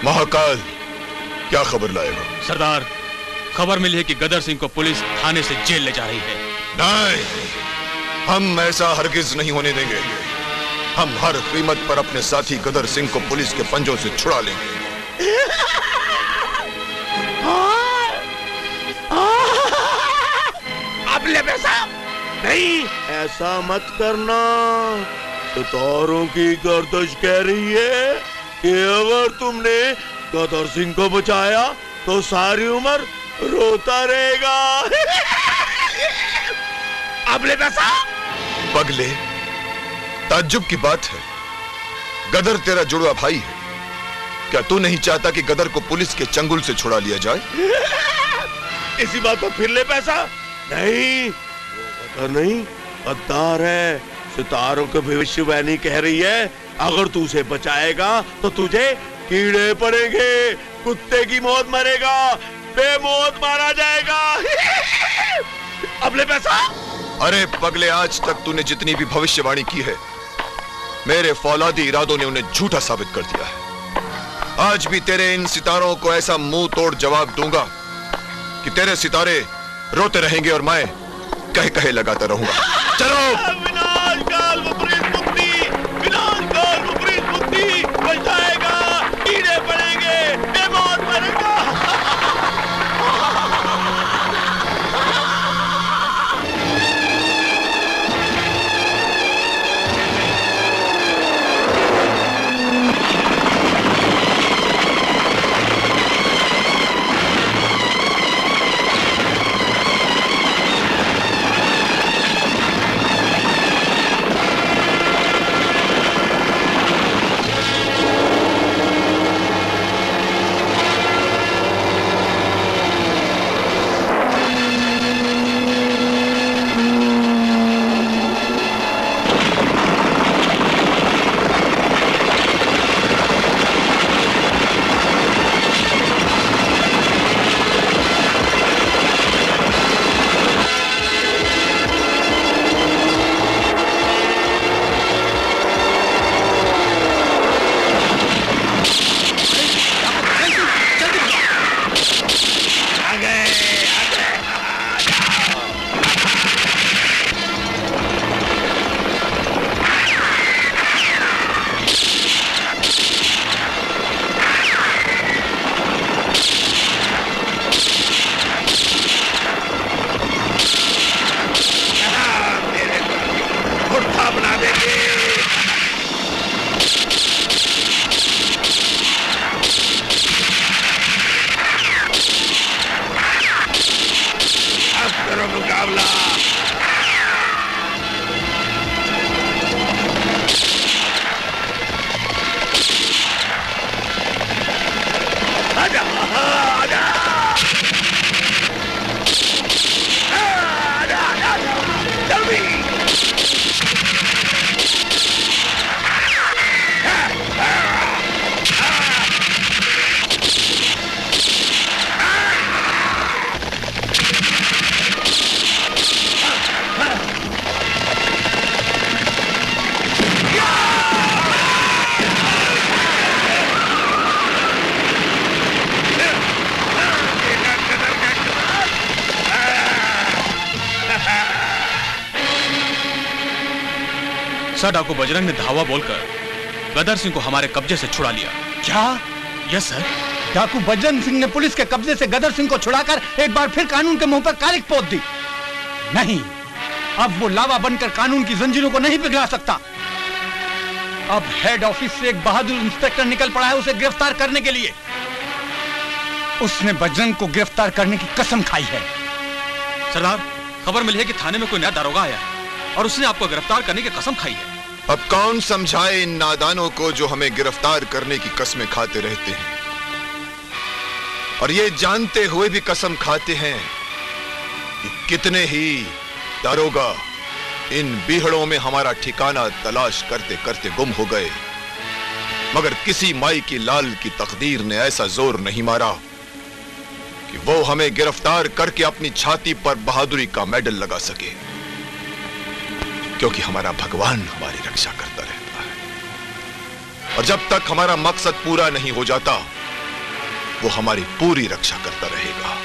महाकाल, क्या खबर लाएगा? सरदार, खबर मिली है कि गदर सिंह को पुलिस थाने से जेल ले जा रही है। नहीं, हम ऐसा हरगिज नहीं होने देंगे। हम हर कीमत पर अपने साथी गदर सिंह को पुलिस के पंजों से छुड़ा लेंगे। नहीं, ऐसा मत करना। सितारों की गर्दश कह रही है कि अगर तुमने गदर सिंह को बचाया तो सारी उम्र रोता रहेगा। अब ले पैसा। पगले, ताज्जुब की बात है, गदर तेरा जुड़वा भाई है। क्या तू नहीं चाहता कि गदर को पुलिस के चंगुल से छुड़ा लिया जाए? इसी बात पर फिर ले पैसा। नहीं, गदर नहीं, गद्दार है। सितारों की भविष्यवाणी कह रही है अगर तू उसे बचाएगा तो तुझे कीड़े पड़ेंगे, कुत्ते की मौत मरेगा, बेमौत मारा जाएगा। अब ले पैसा। अरे पगले, आज तक तूने जितनी भी भविष्यवाणी की है, मेरे फौलादी इरादों ने उन्हें झूठा साबित कर दिया है। आज भी तेरे इन सितारों को ऐसा मुंह तोड़ जवाब दूंगा कि तेरे सितारे रोते रहेंगे और मैं कह कहे लगाता रहूंगा। चलो। विनाशकाल विपरीत बुद्धि, विनाशकाल विपरीत बुद्धि, बच जाएगा, कीड़े पड़ेंगे, बेमौत मरेगा। सर, डाकू बजरंग ने धावा बोलकर गदर सिंह को हमारे कब्जे से छुड़ा लिया। क्या? Yes sir. डाकू बजरंग सिंह ने पुलिस के कब्जे से गदर सिंह को छुड़ाकर एक बार फिर कानून के मुंह पर कालिक पोत दी। नहीं, अब वो लावा बनकर कानून की जंजीरों को नहीं पिघला सकता। अब हेड ऑफिस से एक बहादुर इंस्पेक्टर निकल पड़ा है उसे गिरफ्तार करने के लिए। उसने बजरंग को गिरफ्तार करने की कसम खाई है। सरदार, खबर मिली है कि थाने में कोई नया दारोगा आया है और उसने आपको गिरफ्तार करने की कसम खाई है। अब कौन समझाए इन नादानों को जो हमें गिरफ्तार करने की कसमें खाते रहते हैं और ये जानते हुए भी कसम खाते हैं कि कितने ही दारोगा इन बीहड़ों में हमारा ठिकाना तलाश करते करते गुम हो गए, मगर किसी माई की लाल की तकदीर ने ऐसा जोर नहीं मारा कि वो हमें गिरफ्तार करके अपनी छाती पर बहादुरी का मेडल लगा सके, क्योंकि हमारा भगवान हमारी रक्षा करता रहता है। और जब तक हमारा मकसद पूरा नहीं हो जाता वो हमारी पूरी रक्षा करता रहेगा।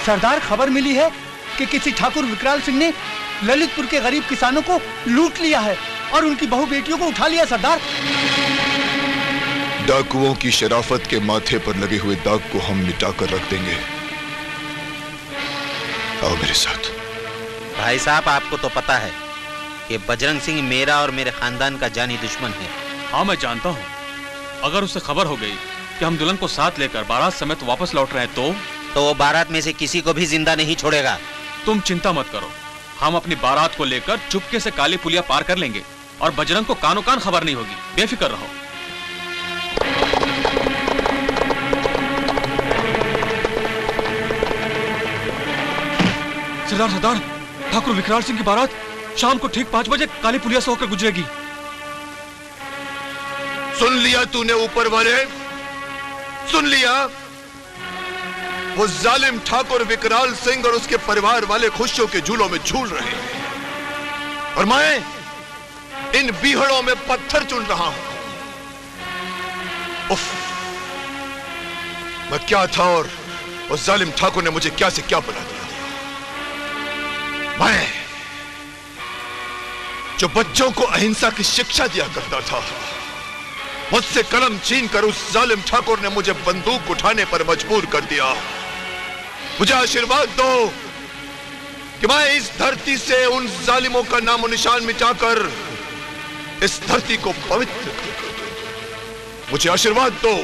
सरदार, खबर मिली है कि किसी ठाकुर विकराल सिंह ने ललितपुर के गरीब किसानों को लूट लिया है और उनकी बहू बेटियों को उठा लिया। सरदार, डाकुओं की शराफत के माथे पर लगे हुए दाग को हम मिटाकर रख देंगे। आओ मेरे साथ। भाई साहब, आपको तो पता है कि बजरंग सिंह मेरा और मेरे खानदान का जानी दुश्मन है। हाँ, मैं जानता हूँ। अगर उसे खबर हो गई कि हम दुल्हन को साथ लेकर बारात समेत वापस लौट रहे हैं तो वो बारात में से किसी को भी जिंदा नहीं छोड़ेगा। तुम चिंता मत करो, हम अपनी बारात को लेकर चुपके से काली पुलिया पार कर लेंगे और बजरंग को कानो कान खबर नहीं होगी। बेफिक्र रहो। सरदार, सरदार, ठाकुर विकराल सिंह की बारात शाम को ठीक 5 बजे काली पुलिया से होकर गुजरेगी। सुन लिया तूने ऊपर वाले, सुन लिया। वो जालिम ठाकुर विकराल सिंह और उसके परिवार वाले खुशियों के झूलों में झूल रहे हैं और मैं इन बीहड़ों में पत्थर चुन रहा हूं। उफ, मैं क्या था और उस जालिम ठाकुर ने मुझे क्या से क्या बना दिया। मैं जो बच्चों को अहिंसा की शिक्षा दिया करता था, मुझसे कलम छीन कर उस जालिम ठाकुर ने मुझे बंदूक उठाने पर मजबूर कर दिया। मुझे आशीर्वाद दो कि मैं इस धरती से उन जालिमों का नामो निशान मिटाकर इस धरती को पवित्र कर दूं। मुझे आशीर्वाद दो।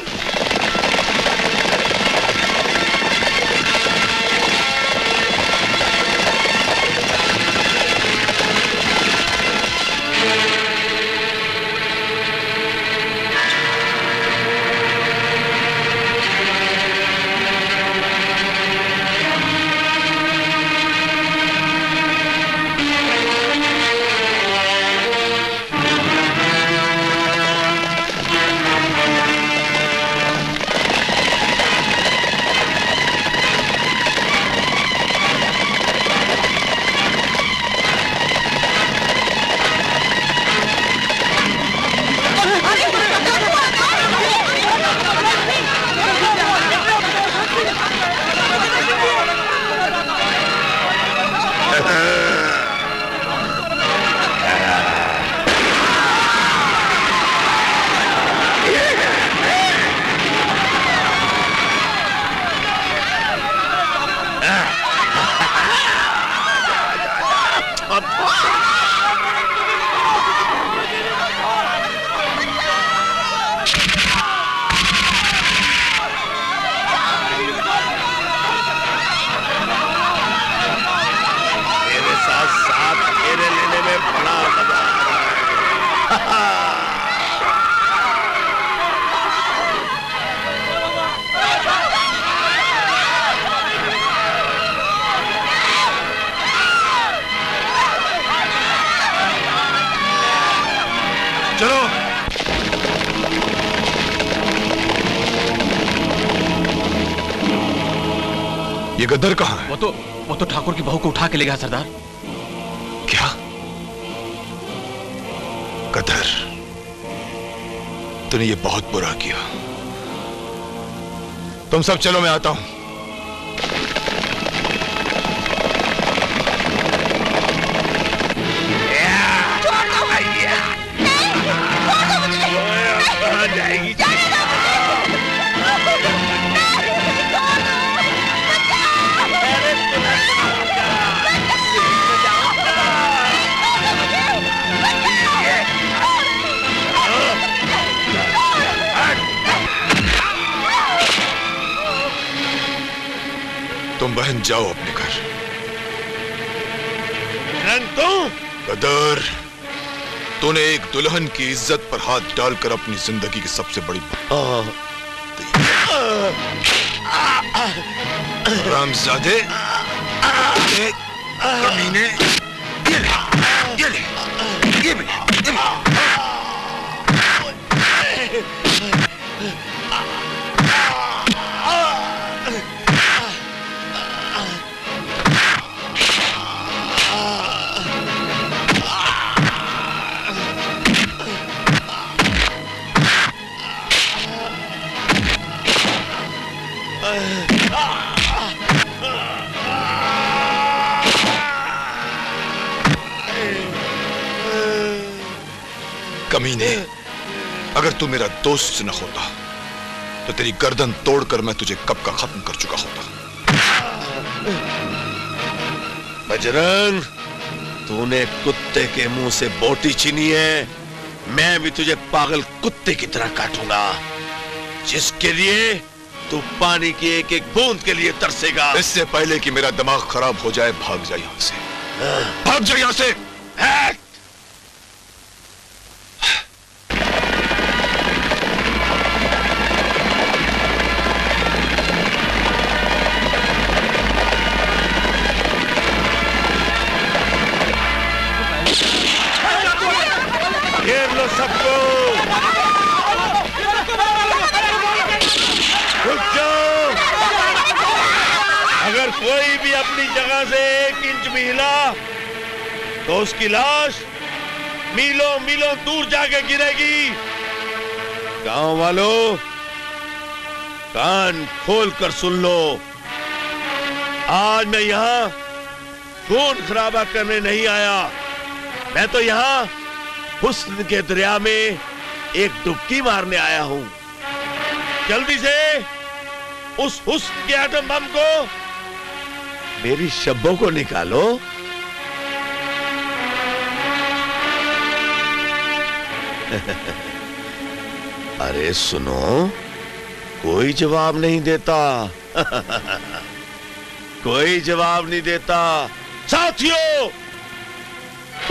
चलो। ये गद्दर कहाँ है? वो तो ठाकुर की बहू को उठा के ले गया सरदार। क्या? गद्दर, तूने ये बहुत बुरा किया। तुम सब चलो, मैं आता हूं। तुम बहन जाओ अपने घर। गदर, तूने एक दुल्हन की इज्जत पर हाथ डालकर अपनी जिंदगी की सबसे बड़ी रामजादे, कमीने, ये ले, ये ले। कमीने, अगर तू मेरा दोस्त न होता तो तेरी गर्दन तोड़कर मैं तुझे कब का खत्म कर चुका होता। बजरंग, तूने कुत्ते के मुंह से बोटी छीनी है, मैं भी तुझे पागल कुत्ते की तरह काटूंगा, जिसके लिए तू पानी की एक एक बूंद के लिए तरसेगा। इससे पहले कि मेरा दिमाग खराब हो जाए, भाग जा यहां से, भाग जा यहां से। घेर लो सबको, रुक जाओ। अगर कोई भी अपनी जगह से 1 इंच भी हिला तो उसकी लाश मीलों मीलों दूर जाके गिरेगी। गांव वालों, कान खोल कर सुन लो, आज मैं यहां खून खराबा करने नहीं आया, मैं तो यहां हुस्न के दरिया में एक डुबकी मारने आया हूं। जल्दी से उस हुस्न के एटम बम को मेरी शब्बों को निकालो। अरे सुनो, कोई जवाब नहीं देता। कोई जवाब नहीं देता। साथियों,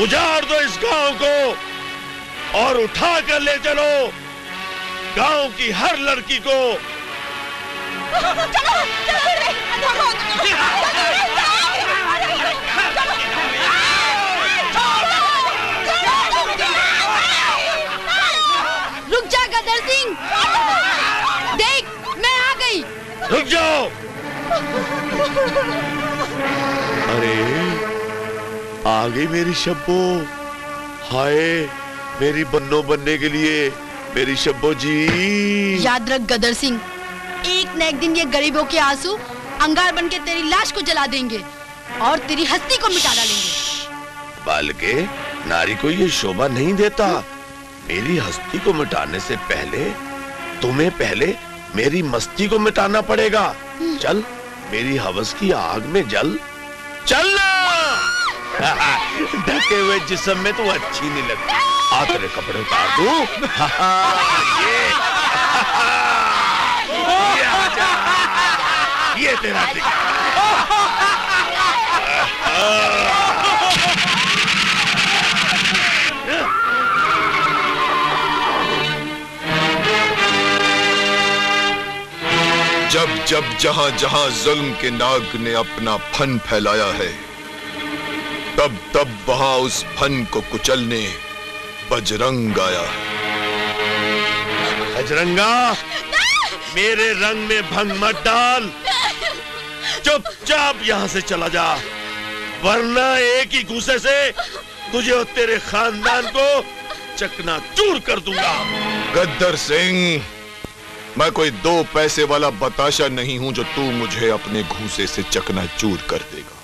उजाड़ दो इस गांव को और उठा कर ले चलो गांव की हर लड़की को। रुक जा गदर सिंह, देख मैं आ गई। रुक जाओ। अरे आ गई मेरी शब्बो। हाय, मेरी बन्नो बनने के लिए मेरी शब्बो जी। याद रख गदर सिंह, एक न एक दिन ये गरीबों के आंसू अंगार बन के तेरी लाश को जला देंगे और तेरी हस्ती को मिटा डालेंगे। बालके, नारी को ये शोभा नहीं देता। मेरी हस्ती को मिटाने से पहले तुम्हें पहले मेरी मस्ती को मिटाना पड़ेगा। चल, मेरी हवस की आग में जल। चलना। ढके हुए जिस्म में तो अच्छी नहीं लगती। आ तेरे कपड़े उतार दूं। ये तेरा टिकट। जब जब जहां जहां जुल्म के नाग ने अपना फन फैलाया है, तब तब वहां उस फन को कुचलने बजरंग आया है। बजरंगा, मेरे रंग में भंग मत डाल। चुपचाप यहां से चला जा, वरना एक ही घूसे से तुझे और तेरे खानदान को चकनाचूर कर दूंगा। गद्दर सिंह, मैं कोई 2 पैसे वाला बताशा नहीं हूं जो तू मुझे अपने घूंसे से चकनाचूर कर देगा।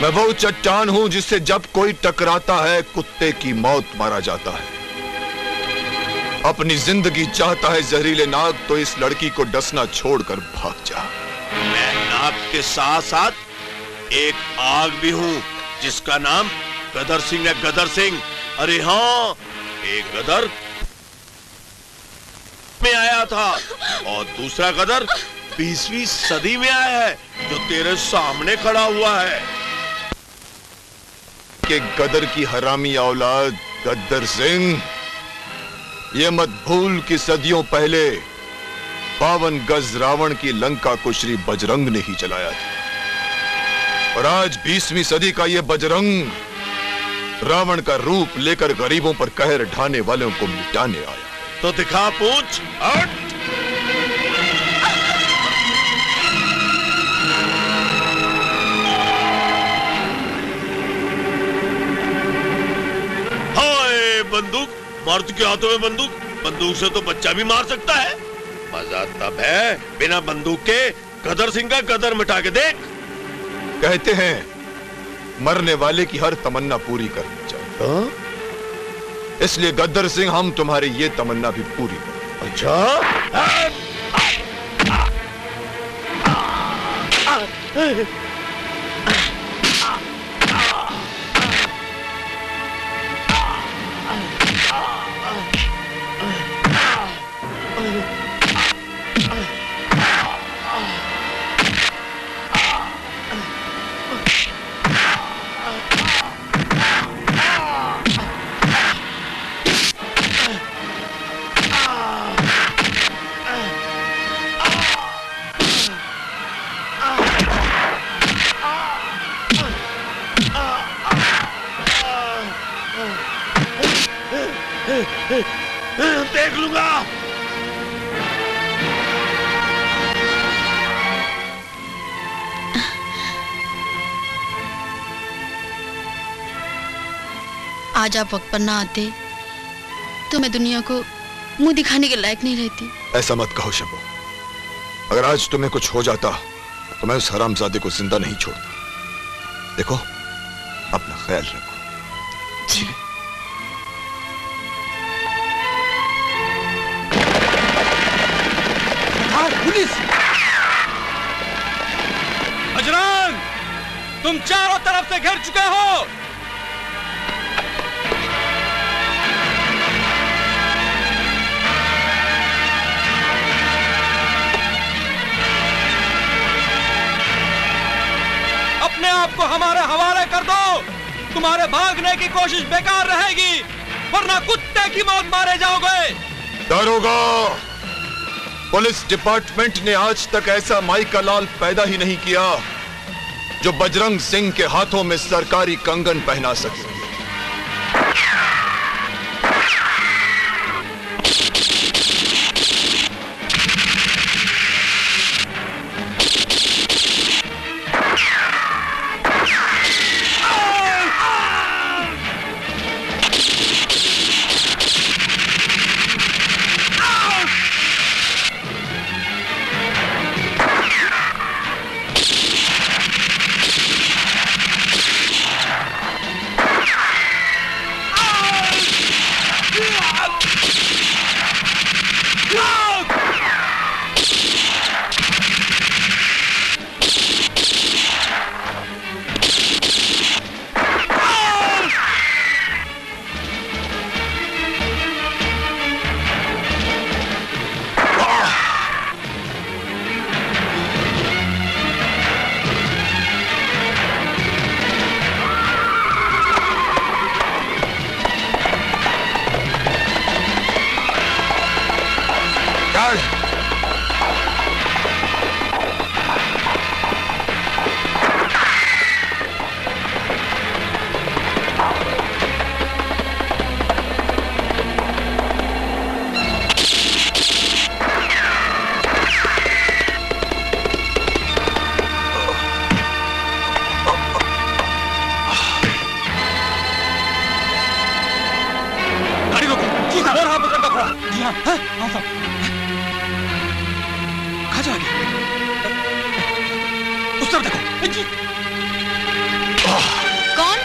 मैं वो चट्टान हूं जिससे जब कोई टकराता है कुत्ते की मौत मारा जाता है। अपनी जिंदगी चाहता है जहरीले नाग, तो इस लड़की को डसना छोड़कर भाग जा। मैं नाग के साथ साथ एक आग भी हूं जिसका नाम गदर सिंह है। गदर सिंह, अरे हाँ, एक गदर में आया था और दूसरा गदर 20वीं सदी में आया है जो तेरे सामने खड़ा हुआ है। के गदर की हरामी औलाद गद्दर सिंह, ये मत भूल कि सदियों पहले 52 गज रावण की लंका को श्री बजरंग ने ही चलाया था, और आज 20वीं सदी का ये बजरंग रावण का रूप लेकर गरीबों पर कहर ढाने वालों को मिटाने आया। तो दिखा पूछ। हट। हाय, बंदूक। मर्द के हाथों में बंदूक। बंदूक से तो बच्चा भी मार सकता है। मजा तब है बिना बंदूक के गदर सिंह का गदर मिटा के देख। कहते हैं मरने वाले की हर तमन्ना पूरी करनी चाहिए। इसलिए गद्दर सिंह हम तुम्हारी ये तमन्ना भी पूरी करें। अच्छा, देख लूंगा। आज आप वक्त पर ना आते तो मैं दुनिया को मुंह दिखाने के लायक नहीं रहती। ऐसा मत कहो शब्बो। अगर आज तुम्हें कुछ हो जाता तो मैं उस हरामजादे को जिंदा नहीं छोड़ता। देखो, अपना ख्याल रखो। जी। पुलिस! बजरंग, तुम चारों तरफ से घिर चुके हो। अपने आप को हमारे हवाले कर दो। तुम्हारे भागने की कोशिश बेकार रहेगी, वरना कुत्ते की मौत मारे जाओगे। दारोगा, पुलिस डिपार्टमेंट ने आज तक ऐसा माई का लाल पैदा ही नहीं किया जो बजरंग सिंह के हाथों में सरकारी कंगन पहना सके। कौन?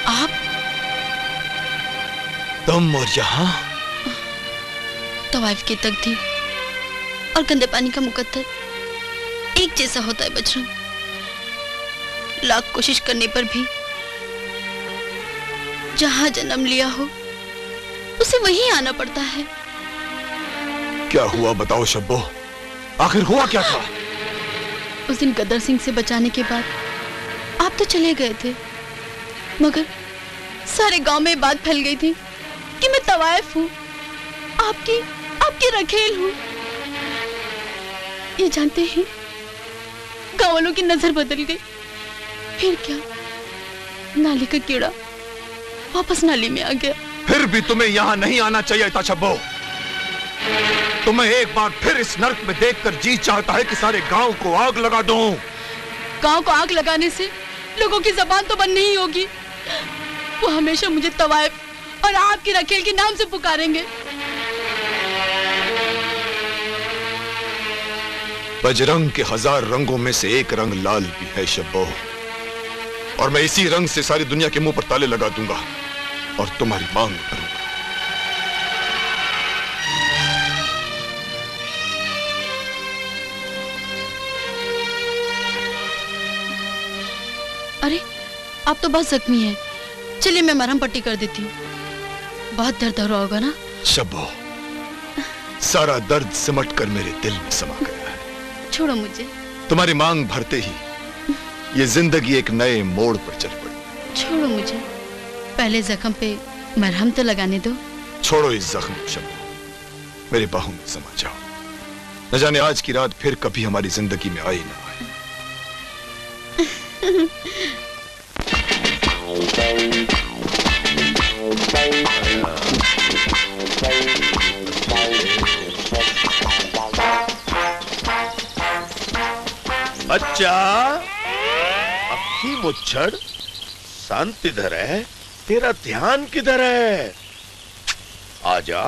आप? तुम और यहाँ? तवाइफ की तकदीर और गंदे पानी का मुकद्दर एक जैसा होता है बजरंग। लाख कोशिश करने पर भी जहां जन्म लिया हो उसे वहीं आना पड़ता है। क्या हुआ बताओ शब्बो, आखिर हुआ क्या था? उस दिन गदर सिंह से बचाने के बाद आप तो चले गए थे, मगर सारे गांव में बात फैल गई थी कि मैं तवाइफ हूँ, आपकी रखेल हूँ। ये जानते हैं गांव वालों की नजर बदल गई। फिर क्या, नाली का कीड़ा वापस नाली में आ गया। फिर भी तुम्हें यहाँ नहीं आना चाहिए था शब्बो। तुम्हें एक बार फिर इस नर्क में देखकर जी चाहता है कि सारे गांव को आग लगा दूं। गांव को आग लगाने से लोगों की जबान तो बंद नहीं होगी। वो हमेशा मुझे तवाइफ और आपकी रखेल के नाम से पुकारेंगे। बजरंग के 1000 रंगों में से एक रंग लाल भी है शब्बो, और मैं इसी रंग से सारी दुनिया के मुंह पर ताले लगा दूंगा और तुम्हारी मांग करूंगा। अरे आप तो बहुत जख्मी हैं। चलिए मैं मरहम पट्टी कर देती हूँ। बहुत दर्द हो रहा होगा ना? शब्बो, सारा दर्द सिमट कर मेरे दिल में समा गया है। छोड़ो मुझे। तुम्हारी मांग भरते ही ये जिंदगी एक नए मोड़ पर चल पड़ी। छोड़ो मुझे, पहले जख्म पे मरहम तो लगाने दो। छोड़ो इस जख्म को शब्बो, मेरी बाहों में समा जाओ। न जाने आज की रात फिर कभी हमारी जिंदगी में आई ना आए। अच्छा, अक्की मुच्छड़, शांत इधर है, तेरा ध्यान किधर है? आजा,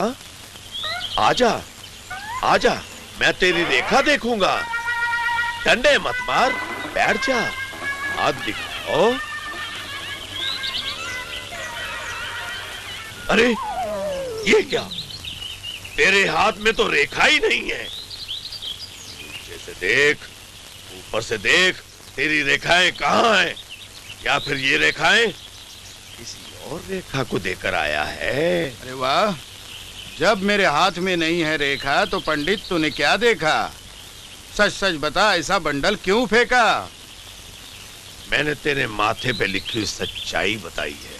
आजा, आजा, मैं तेरी रेखा देखूंगा। डंडे मत मार, बैठ जा, हाथ दिखाओ। अरे, ये क्या? तेरे हाथ में तो रेखा ही नहीं है। नीचे से देख, ऊपर से देख, तेरी रेखाएं कहाँ हैं? या फिर ये रेखाएं किसी और रेखा को देकर आया है? अरे वाह, जब मेरे हाथ में नहीं है रेखा तो पंडित तूने क्या देखा? सच सच बता, ऐसा बंडल क्यों फेंका? मैंने तेरे माथे पे लिखी हुई सच्चाई बताई है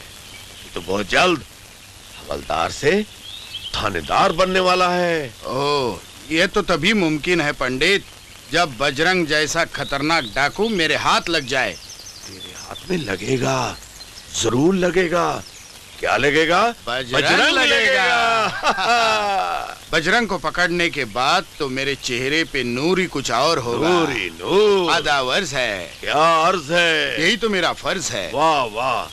कि तू बहुत जल्द हवलदार से थानेदार बनने वाला है। ओह, ये तो तभी मुमकिन है पंडित, जब बजरंग जैसा खतरनाक डाकू मेरे हाथ लग जाए। तेरे हाथ में लगेगा, जरूर लगेगा। क्या लगेगा? बजरंग लगेगा। बजरंग को पकड़ने के बाद तो मेरे चेहरे पे नूर ही कुछ और होगा। नूर ही नूर। अदावर्ज है। क्या अर्ज है? यही तो मेरा फर्ज है। वाह वाह,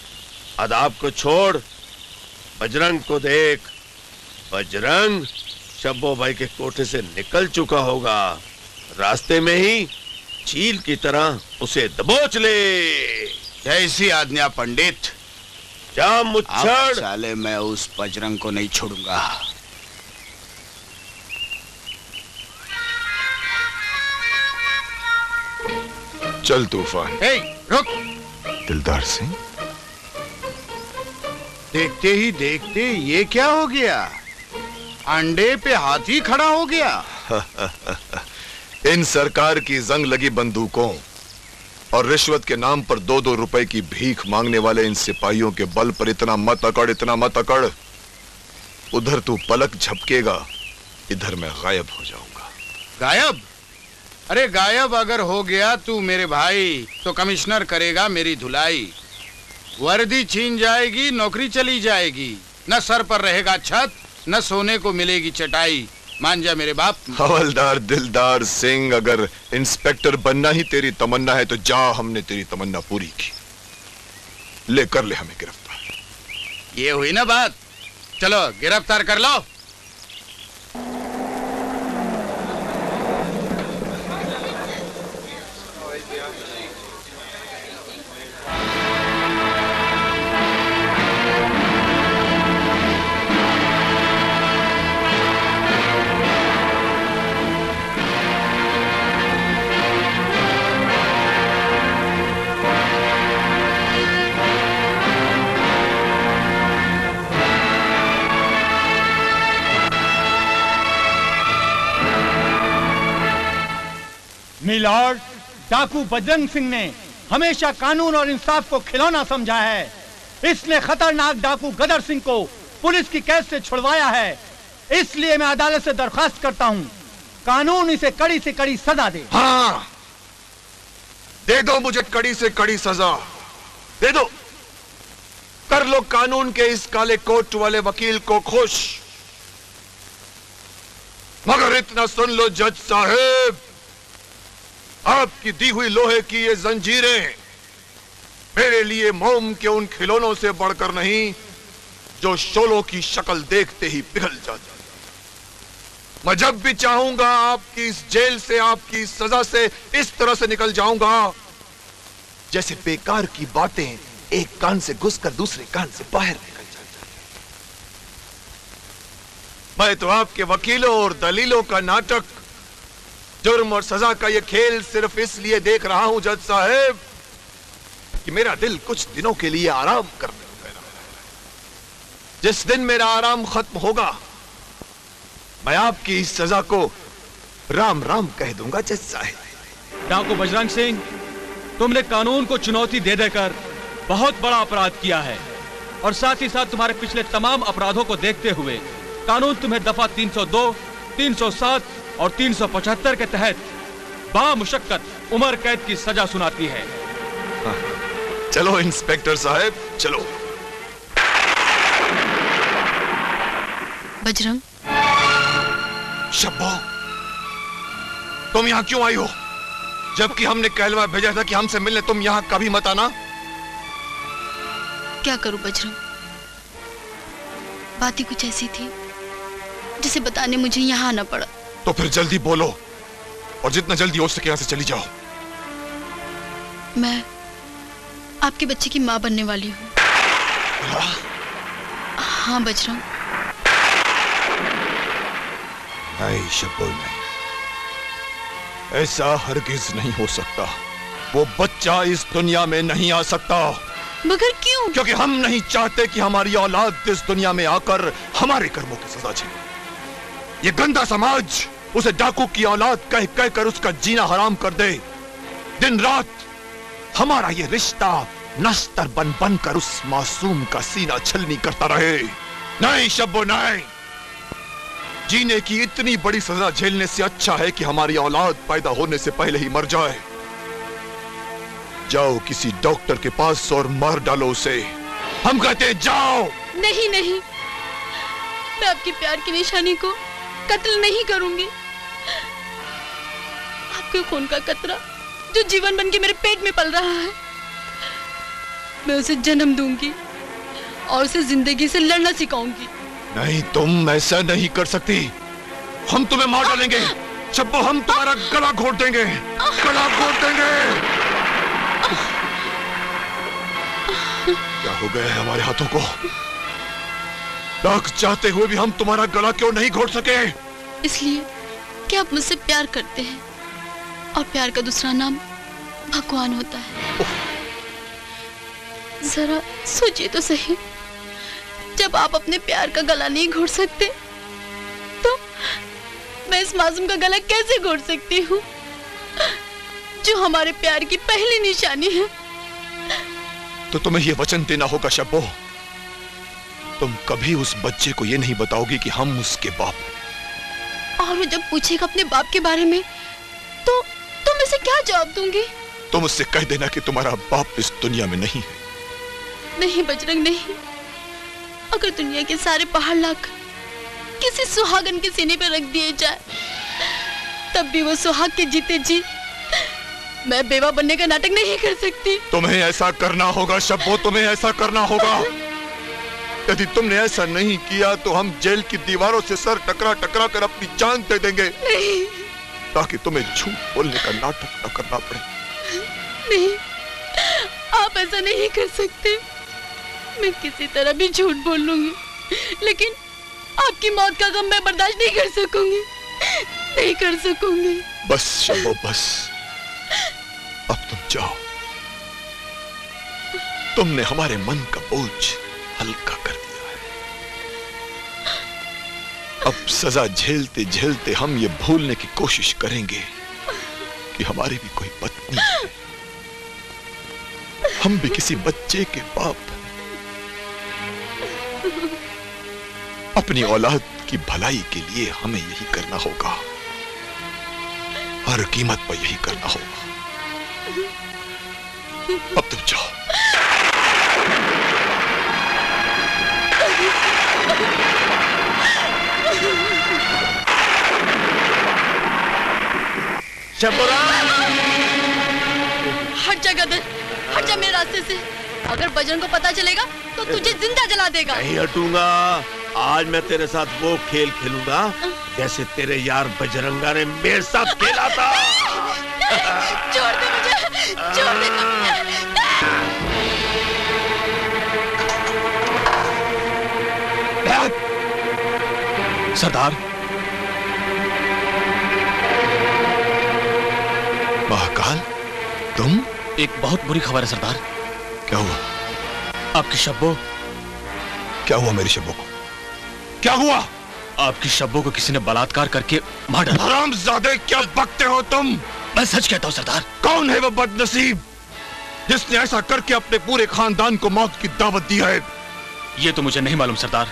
अदाब को छोड़, बजरंग को देख। बजरंग शब्बो भाई के कोठे से निकल चुका होगा, रास्ते में ही चील की तरह उसे दबोच ले। जैसी आज्ञा पंडित। जा मुच्छड़। साले मैं उस बजरंग को नहीं छोड़ूंगा। चल तूफान। ए, रुक। दिलदार सिंह, देखते ही देखते ये क्या हो गया? अंडे पे हाथी खड़ा हो गया। इन सरकार की जंग लगी बंदूकों और रिश्वत के नाम पर 2-2 रुपए की भीख मांगने वाले इन सिपाहियों के बल पर इतना मत अकड़, इतना मत अकड़। उधर तू पलक झपकेगा, इधर मैं गायब हो जाऊंगा। गायब? अरे गायब अगर हो गया तू मेरे भाई, तो कमिश्नर करेगा मेरी धुलाई। वर्दी छीन जाएगी, नौकरी चली जाएगी, न सर पर रहेगा छत, न सोने को मिलेगी चटाई। मान जा मेरे बाप। हवलदार दिलदार सिंह, अगर इंस्पेक्टर बनना ही तेरी तमन्ना है तो जा, हमने तेरी तमन्ना पूरी की। ले कर ले हमें गिरफ्तार। ये हुई ना बात, चलो गिरफ्तार कर लो। मिलॉर्ड, डाकू बजरंग सिंह ने हमेशा कानून और इंसाफ को खिलौना समझा है। इसने खतरनाक डाकू गदर सिंह को पुलिस की कैद से छुड़वाया है। इसलिए मैं अदालत से दरखास्त करता हूं, कानून इसे कड़ी से कड़ी सजा दे। हाँ, दे दो मुझे कड़ी से कड़ी सजा, दे दो। कर लो कानून के इस काले कोट वाले वकील को खुश। मगर इतना सुन लो जज साहब, आपकी दी हुई लोहे की ये जंजीरें मेरे लिए मोम के उन खिलौनों से बढ़कर नहीं जो शोलों की शक्ल देखते ही पिघल जाते। मैं जब भी चाहूंगा आपकी इस जेल से, आपकी इस सजा से इस तरह से निकल जाऊंगा जैसे बेकार की बातें एक कान से घुसकर दूसरे कान से बाहर निकल जाती। मैं तो आपके वकीलों और दलीलों का नाटक, जुर्म और सजा का यह खेल सिर्फ इसलिए देख रहा हूं जज साहब कि मेरा दिल कुछ दिनों के लिए आराम करने को कह रहा है। जिस दिन मेरा आराम खत्म होगा, मैं आपकी इस सजा को राम राम कह दूंगा जज साहब। डाकू बजरंग सिंह, तुमने कानून को चुनौती दे देकर बहुत बड़ा अपराध किया है, और साथ ही साथ तुम्हारे पिछले तमाम अपराधों को देखते हुए कानून तुम्हें दफा 302, 307 और 375 के तहत बामुशक्कत उम्र कैद की सजा सुनाती है। चलो इंस्पेक्टर साहब, चलो। बजरंग, शब्बो, तुम यहाँ क्यों आई हो? जबकि हमने कहलवा भेजा था कि हमसे मिलने तुम यहाँ कभी मत आना। क्या करूं बजरंग, बात ही कुछ ऐसी थी जिसे बताने मुझे यहाँ आना पड़ा। तो फिर जल्दी बोलो और जितना जल्दी हो सके यहाँ से चली जाओ। मैं आपके बच्चे की माँ बनने वाली हूँ। हाँ बजरंग। नहीं शब्बो, नहीं, ऐसा हरगिज नहीं हो सकता। वो बच्चा इस दुनिया में नहीं आ सकता। मगर क्यों? क्योंकि हम नहीं चाहते कि हमारी औलाद इस दुनिया में आकर हमारे कर्मों की सजा झेले। ये गंदा समाज उसे डाकू की औलाद कह कह कर उसका जीना हराम कर दे। दिन रात हमारा ये रिश्ता नश्तर बन बन कर उस मासूम का सीना छलनी करता रहे। नहीं शब्बो, नहीं। जीने की इतनी बड़ी सजा झेलने से अच्छा है कि हमारी औलाद पैदा होने से पहले ही मर जाए। जाओ किसी डॉक्टर के पास और मार डालो उसे। हम कहते हैं जाओ। नहीं नहीं, मैं आपके प्यार की निशानी को कत्ल नहीं करूंगी। आपके खून का कतरा जो जीवन बन के मेरे पेट में पल रहा है, मैं उसे जन्म दूंगी और उसे जिंदगी से लड़ना सिखाऊंगी। नहीं, तुम ऐसा नहीं कर सकती। हम तुम्हें मार डालेंगे शब्बो, हम तुम्हारा गला घोट देंगे, गला घोट देंगे। क्या हो गया है हमारे हाथों को? लाख चाहते हुए भी हम तुम्हारा गला क्यों नहीं घोट सके? इसलिए कि आप मुझसे प्यार करते हैं, और प्यार का दूसरा नाम भगवान होता है। जरा सोचिए तो सही, जब आप अपने प्यार का गला नहीं घोट सकते, तो मैं इस मासूम का गला कैसे घोट सकती हूँ, जो हमारे प्यार की पहली निशानी है। तो तुम्हें यह वचन देना होगा शब्बो, तुम कभी उस बच्चे को यह नहीं बताओगी कि हम उसके बाप हैं। और वो जब पूछेगा अपने बाप के बारे में, तो तुम इसे क्या जवाब दूंगी? तुम उससे कह देना कि तुम्हारा बाप इस दुनिया में नहीं है। नहीं बजरंग, नहीं। अगर दुनिया के सारे पहाड़ लाकर किसी सुहागन के सीने पर रख दिए जाए, तब भी वो सुहाग के जीते जी मैं बेवा बनने का नाटक नहीं कर सकती। तुम्हें ऐसा करना होगा शब्बो, तुम्हें ऐसा करना होगा। यदि तुमने ऐसा नहीं किया तो हम जेल की दीवारों से सर टकरा टकरा कर अपनी जान दे देंगे। नहीं, ताकि तुम्हें झूठ बोलने का नाटक न करना पड़े। नहीं, आप ऐसा नहीं कर सकते। मैं किसी तरह भी झूठ बोल लूंगी, लेकिन आपकी मौत का गम मैं बर्दाश्त नहीं कर सकूंगी, नहीं कर सकूंगी। बस शब्बो, बस। अब तुम जाओ। तुमने हमारे मन का बोझ हल्का कर दिया है। अब सजा झेलते झेलते हम ये भूलने की कोशिश करेंगे कि हमारी भी कोई पत्नी है, हम भी किसी बच्चे के बाप हैं। अपनी औलाद की भलाई के लिए हमें यही करना होगा, हर कीमत पर यही करना होगा। अब तुम जाओ। हट जा गदर, हट जा मेरे रास्ते से। अगर बजरंग को पता चलेगा तो तुझे जिंदा जला देगा। नहीं हटूंगा। आज मैं तेरे साथ वो खेल खेलूंगा जैसे तेरे यार बजरंगा ने मेरे साथ खेला था। छोड़ दे मुझे, छोड़ दे। सरदार, महाकाल, तुम? एक बहुत बुरी खबर है सरदार। क्या हुआ? आपकी शब्बो। क्या हुआ मेरी शब्बों को? क्या हुआ? आपकी शब्बों को किसी ने बलात्कार करके मार डाला। हरामजादे, क्या बकते हो तुम? मैं सच कहता हूँ सरदार। कौन है वो बदनसीब जिसने ऐसा करके अपने पूरे खानदान को मौत की दावत दी है? ये तो मुझे नहीं मालूम सरदार,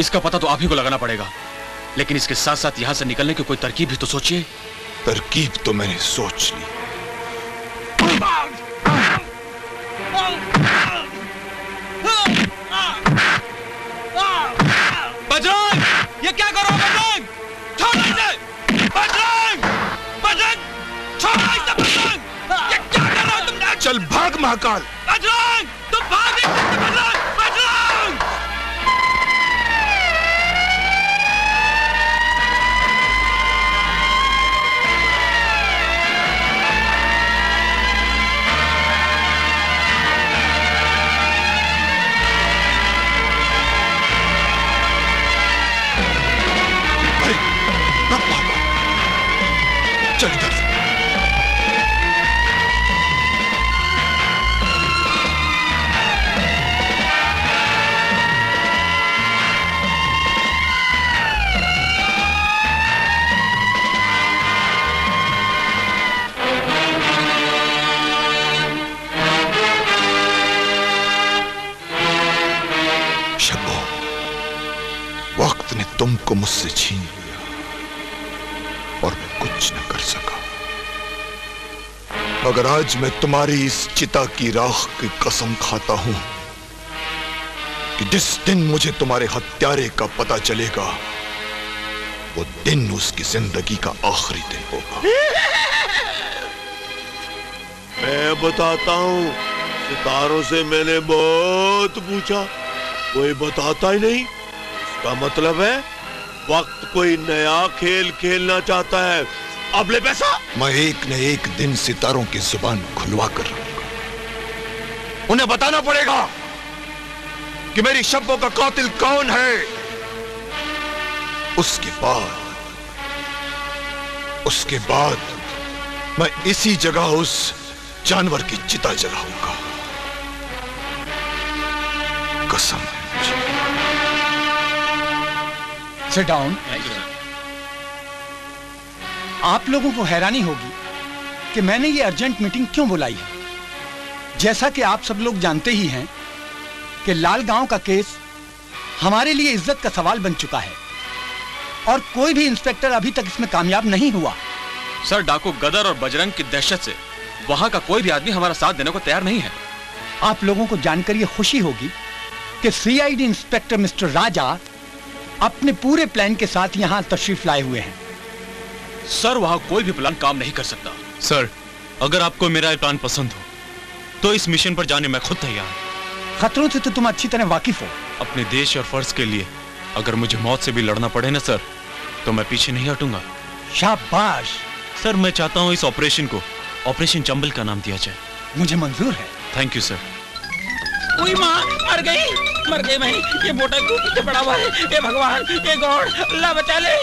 इसका पता तो आप ही को लगाना पड़ेगा। लेकिन इसके साथ साथ यहाँ से निकलने की कोई तरकीब भी तो सोचिए। तरकीब तो मैंने सोच ली। बजरंग, ये क्या कर रहे हो बजरंग? छोड़ो इसे! बजरंग! बजरंग! छोड़ो इसे बजरंग! ये क्या कर रहे हो तुम? चल भाग महाकाल! बजरंग! तुम भाग नहीं सकते बजरंग! बजरंग! चल इधर से। शब्बो, वक्त ने तुमको मुझसे छीन लिया और मैं कुछ न कर सका। मगर आज मैं तुम्हारी इस चिता की राख की कसम खाता हूं कि जिस दिन मुझे तुम्हारे हत्यारे का पता चलेगा, वो दिन उसकी जिंदगी का आखिरी दिन होगा। मैं बताता हूँ, सितारों से मैंने बहुत पूछा, कोई बताता ही नहीं। इसका मतलब है वक्त कोई नया खेल खेलना चाहता है। अब ले पैसा। मैं एक न एक दिन सितारों की जुबान खुलवा कर रहूंगा। उन्हें बताना पड़ेगा कि मेरी शब्बों का कातिल कौन है। उसके बाद मैं इसी जगह उस जानवर की चिता जलाऊंगा। कसम है मुझे। Sit down. आप लोगों को हैरानी होगी कि मैंने ये अर्जेंट मीटिंग क्यों बुलाई है। जैसा कि आप सब लोग जानते ही हैं कि लाल गांव का केस हमारे लिए इज्जत का सवाल बन चुका है और कोई भी इंस्पेक्टर अभी तक इसमें कामयाब नहीं हुआ। सर, डाकू गदर और बजरंग की दहशत से वहां का कोई भी आदमी हमारा साथ देने को तैयार नहीं है। आप लोगों को जानकर ये खुशी होगी कि सीआईडी इंस्पेक्टर मिस्टर राजा अपने पूरे प्लान के साथ यहां तशरीफ लाए हुए हैं। सर, वहां कोई भी प्लान काम नहीं कर सकता। सर, अगर आपको मेरा ये प्लान पसंद हो तो इस मिशन पर जाने मैं खुद तैयार हूं। खतरों से तो तुम अच्छी तरह वाकिफ हो। अपने देश और फर्ज के लिए अगर मुझे मौत से भी लड़ना पड़े ना सर, तो मैं पीछे नहीं हटूंगा। शाबाश। सर, मैं चाहता हूं इस ऑपरेशन को ऑपरेशन चंबल का नाम दिया जाए। मुझे मंजूर है। Thank you sir. कोई माँ मर गई मैं। ये मोटा क्यों पीछे पड़ा हुआ है? ये भगवान, ये गॉड, अल्लाह बचा ले।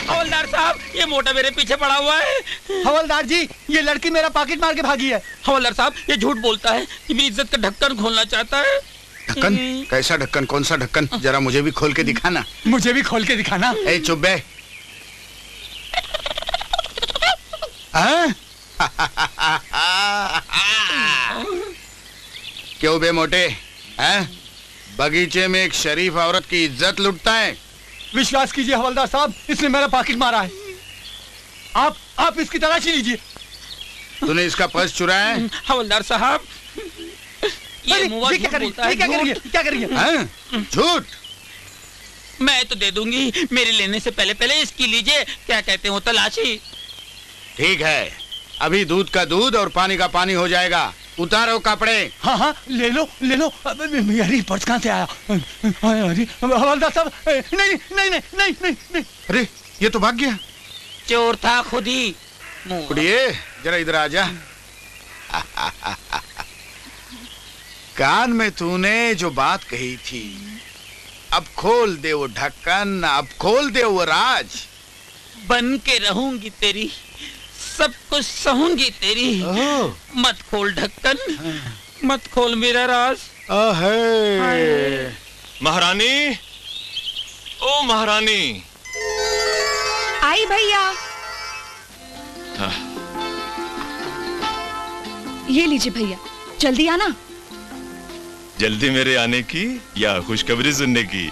हवलदार साहब, ये मोटा मेरे पीछे पड़ा हुआ है। हवलदार जी, ये लड़की मेरा पॉकेट मार के भागी है। हवलदार साहब, ये झूठ बोलता है कि मेरी इज्जत का ढक्कन खोलना चाहता है। ढक्कन? कैसा ढक्कन? कौन सा ढक्कन? जरा मुझे भी खोल के दिखाना। मुझे भी खोल के दिखाना। ए चुप बे। हाँ? क्यों बे मोटे, हैं? बगीचे में एक शरीफ औरत की इज्जत लुटता है। विश्वास कीजिए हवलदार साहब, इसने मेरा पॉकेट मारा है। आप इसकी तलाशी लीजिए। तूने इसका पर्स चुराया है? हवलदार साहब, ये मुआ क्या कर रही है? झूठ। मैं तो दे दूंगी, मेरे लेने से पहले इसकी लीजिए, क्या कहते हो, तलाशी। ठीक है, अभी दूध का दूध और पानी का पानी हो जाएगा। उतारो कपड़े। हाँ, ले लो। अरे पर्स कहाँ से आया? अरे हवलदार साहब, नहीं। अरे ये तो भाग गया। चोर था खुद ही। कुड़िए, जरा इधर आ जा। कान में तूने जो बात कही थी अब खोल दे वो ढक्कन, अब खोल दे वो राज। बन के रहूंगी तेरी, सब कुछ सहूंगी तेरी। मत खोल ढक्कन, मत खोल मेरा राज। महारानी, ओ महारानी। आई भैया। ये लीजिए भैया, जल्दी आना। जल्दी मेरे आने की या खुशखबरी सुनने की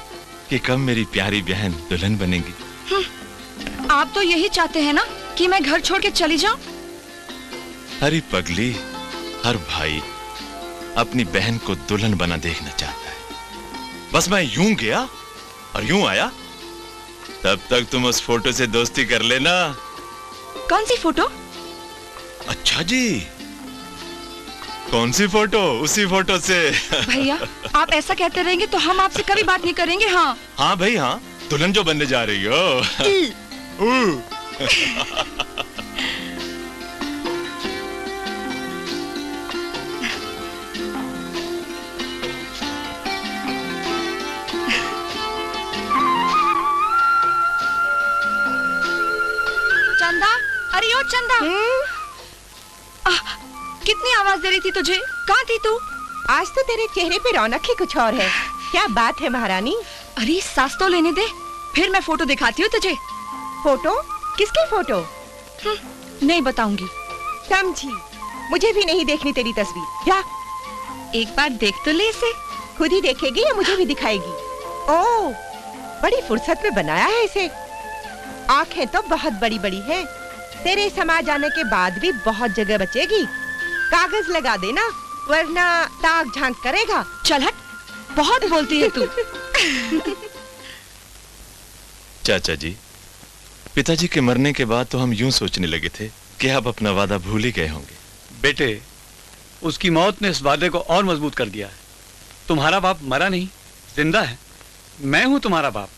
कि कब मेरी प्यारी बहन दुल्हन बनेगी? आप तो यही चाहते हैं ना कि मैं घर छोड़ के चली जाऊं? अरे पगली, हर भाई अपनी बहन को दुल्हन बना देखना चाहता है। बस मैं यूं गया और यूं आया, तब तक तुम उस फोटो से दोस्ती कर लेना। कौन सी फोटो? अच्छा जी, कौन सी फोटो? उसी फोटो से। भैया आप ऐसा कहते रहेंगे तो हम आपसे कभी बात नहीं करेंगे। हाँ हाँ भाई हाँ, दुल्हन जो बनने जा रही हो। चंदा, अरे ओ चंदा। कितनी आवाज दे रही थी तुझे, कहाँ थी तू? आज तो तेरे चेहरे पे रौनक ही कुछ और है। क्या बात है महारानी? अरे सांस तो लेने दे, फिर मैं फोटो दिखाती हूँ तुझे। फोटो? किसकी फोटो? नहीं बताऊंगी। समझी, मुझे भी नहीं देखनी तेरी तस्वीर। जा एक बार देख तो ले इसे। खुद ही देखेगी या मुझे भी दिखाएगी? ओह, बड़ी फुर्सत में बनाया है इसे। आंखें तो बहुत बड़ी बड़ी हैं। तेरे समाज आने के बाद भी बहुत जगह बचेगी। कागज लगा देना, वरना ताक झांक करेगा। चल हट, बहुत बोलती है तू। चाचा जी, पिताजी के मरने के बाद तो हम यूं सोचने लगे थे कि आप अपना वादा भूल ही गए होंगे। बेटे, उसकी मौत ने इस वादे को और मजबूत कर दिया है। तुम्हारा बाप मरा नहीं, जिंदा है। मैं हूं तुम्हारा बाप।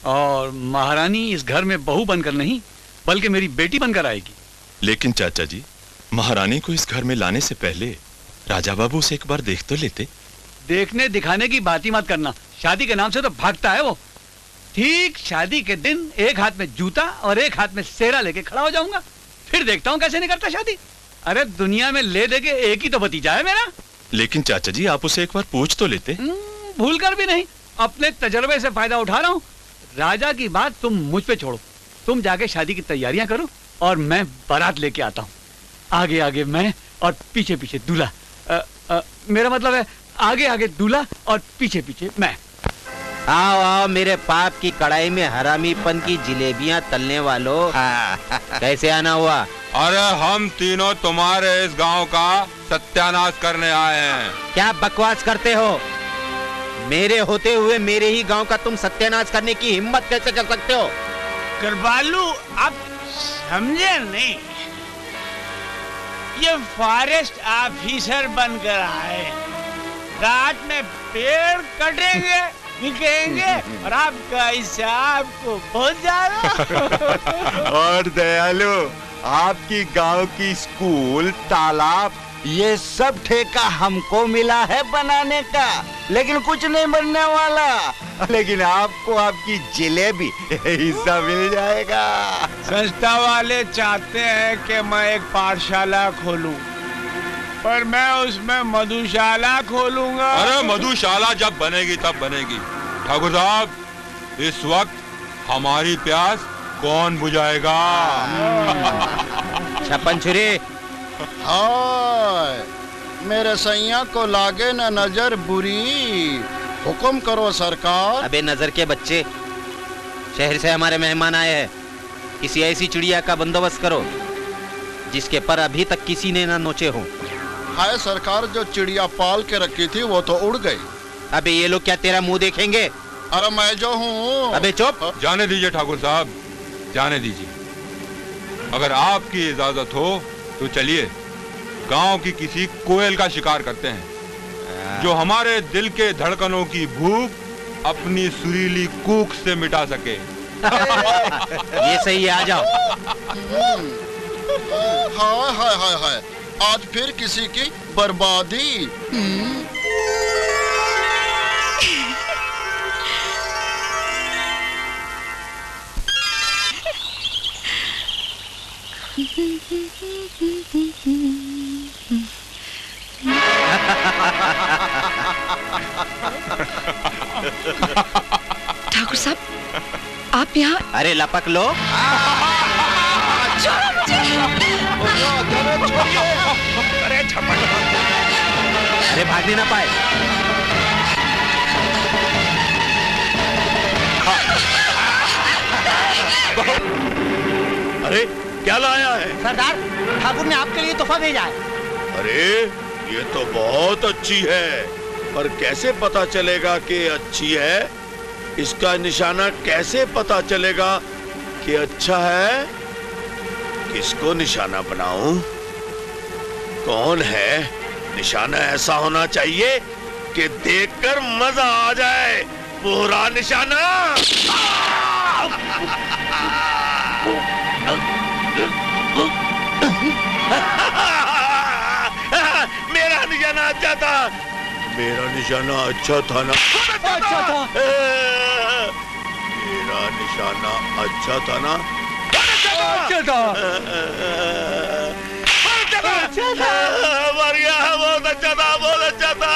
और महारानी इस घर में बहू बनकर नहीं, बल्कि मेरी बेटी बनकर आएगी। लेकिन चाचा जी, महारानी को इस घर में लाने से पहले राजा बाबू से एक बार देख तो लेते। देखने दिखाने की बात ही मत करना। शादी के नाम से तो भागता है वो। ठीक शादी के दिन एक हाथ में जूता और एक हाथ में सेरा लेके खड़ा हो जाऊंगा, फिर देखता हूँ कैसे नहीं करता शादी। अरे दुनिया में ले दे के एक ही तो भतीजा है मेरा। लेकिन चाचा जी, आप उसे एक बार पूछ तो लेते। भूल कर भी नहीं, अपने तजर्बे से फायदा उठा रहा हूँ। राजा की बात तुम मुझ पे छोड़ो, तुम जाके शादी की तैयारियां करो और मैं बारात लेके आता हूँ। आगे आगे मैं और पीछे पीछे दूल्हा। मेरा मतलब है आगे आगे दूल्हा और पीछे पीछे मैं। आओ आओ मेरे पाप की कढ़ाई में हरामीपन की जिलेबियां तलने वालों। कैसे आना हुआ? अरे हम तीनों तुम्हारे इस गांव का सत्यानाश करने आए हैं। क्या बकवास करते हो? मेरे होते हुए मेरे ही गांव का तुम सत्यानाश करने की हिम्मत कैसे कर सकते हो? कृपालू, आप समझे नहीं, ये फॉरेस्ट ऑफिसर बनकर आए। रात में पेड़ कटेंगे, बिकेंगे और आपका हिसाब को बहुत ज्यादा। और दयालु, आपकी गांव की स्कूल, तालाब, ये सब ठेका हमको मिला है बनाने का, लेकिन कुछ नहीं बनने वाला। लेकिन आपको आपकी जिलेबी हिस्सा मिल जाएगा। संस्था वाले चाहते हैं कि मैं एक पाठशाला खोलूं, पर मैं उसमें मधुशाला खोलूंगा। अरे मधुशाला जब बनेगी तब बनेगी। ठाकुर साहब, इस वक्त हमारी प्यास कौन बुझाएगा? छप्पन छुरी। हाय, मेरे सैया को लागे न नजर बुरी, हुक्म करो सरकार। अबे नजर के बच्चे, शहर से हमारे मेहमान आए हैं। किसी ऐसी चिड़िया का बंदोबस्त करो जिसके पर अभी तक किसी ने ना नोचे हो। हाय सरकार, जो चिड़िया पाल के रखी थी वो तो उड़ गई। अबे ये लोग क्या तेरा मुंह देखेंगे? अरे मैं जो हूँ। अबे चुप। जाने दीजिए ठाकुर साहब, जाने दीजिए। अगर आपकी इजाजत हो तो चलिए गांव की किसी कोयल का शिकार करते हैं, जो हमारे दिल के धड़कनों की भूख अपनी सुरीली कूक से मिटा सके। ये सही है, आ जाओ। हाय हाय हाय हाय, आज फिर किसी की बर्बादी। ठाकुर साहब, आप यहाँ? अरे लपक लो। अरे भागने ना पाए। अरे क्या लाया है? सरदार, ठाकुर ने आपके लिए तोहफा भेजा है। अरे ये तो बहुत अच्छी है, पर कैसे पता चलेगा कि अच्छी है? इसका निशाना कैसे पता चलेगा कि अच्छा है? किसको निशाना बनाऊं? कौन है? निशाना ऐसा होना चाहिए कि देखकर मजा आ जाए। पूरा निशाना। मेरा निशाना अच्छा था। मेरा निशाना अच्छा था ना? अच्छा था। मेरा निशाना अच्छा था ना? अच्छा था। मर गया। बहुत अच्छा था, बहुत अच्छा था।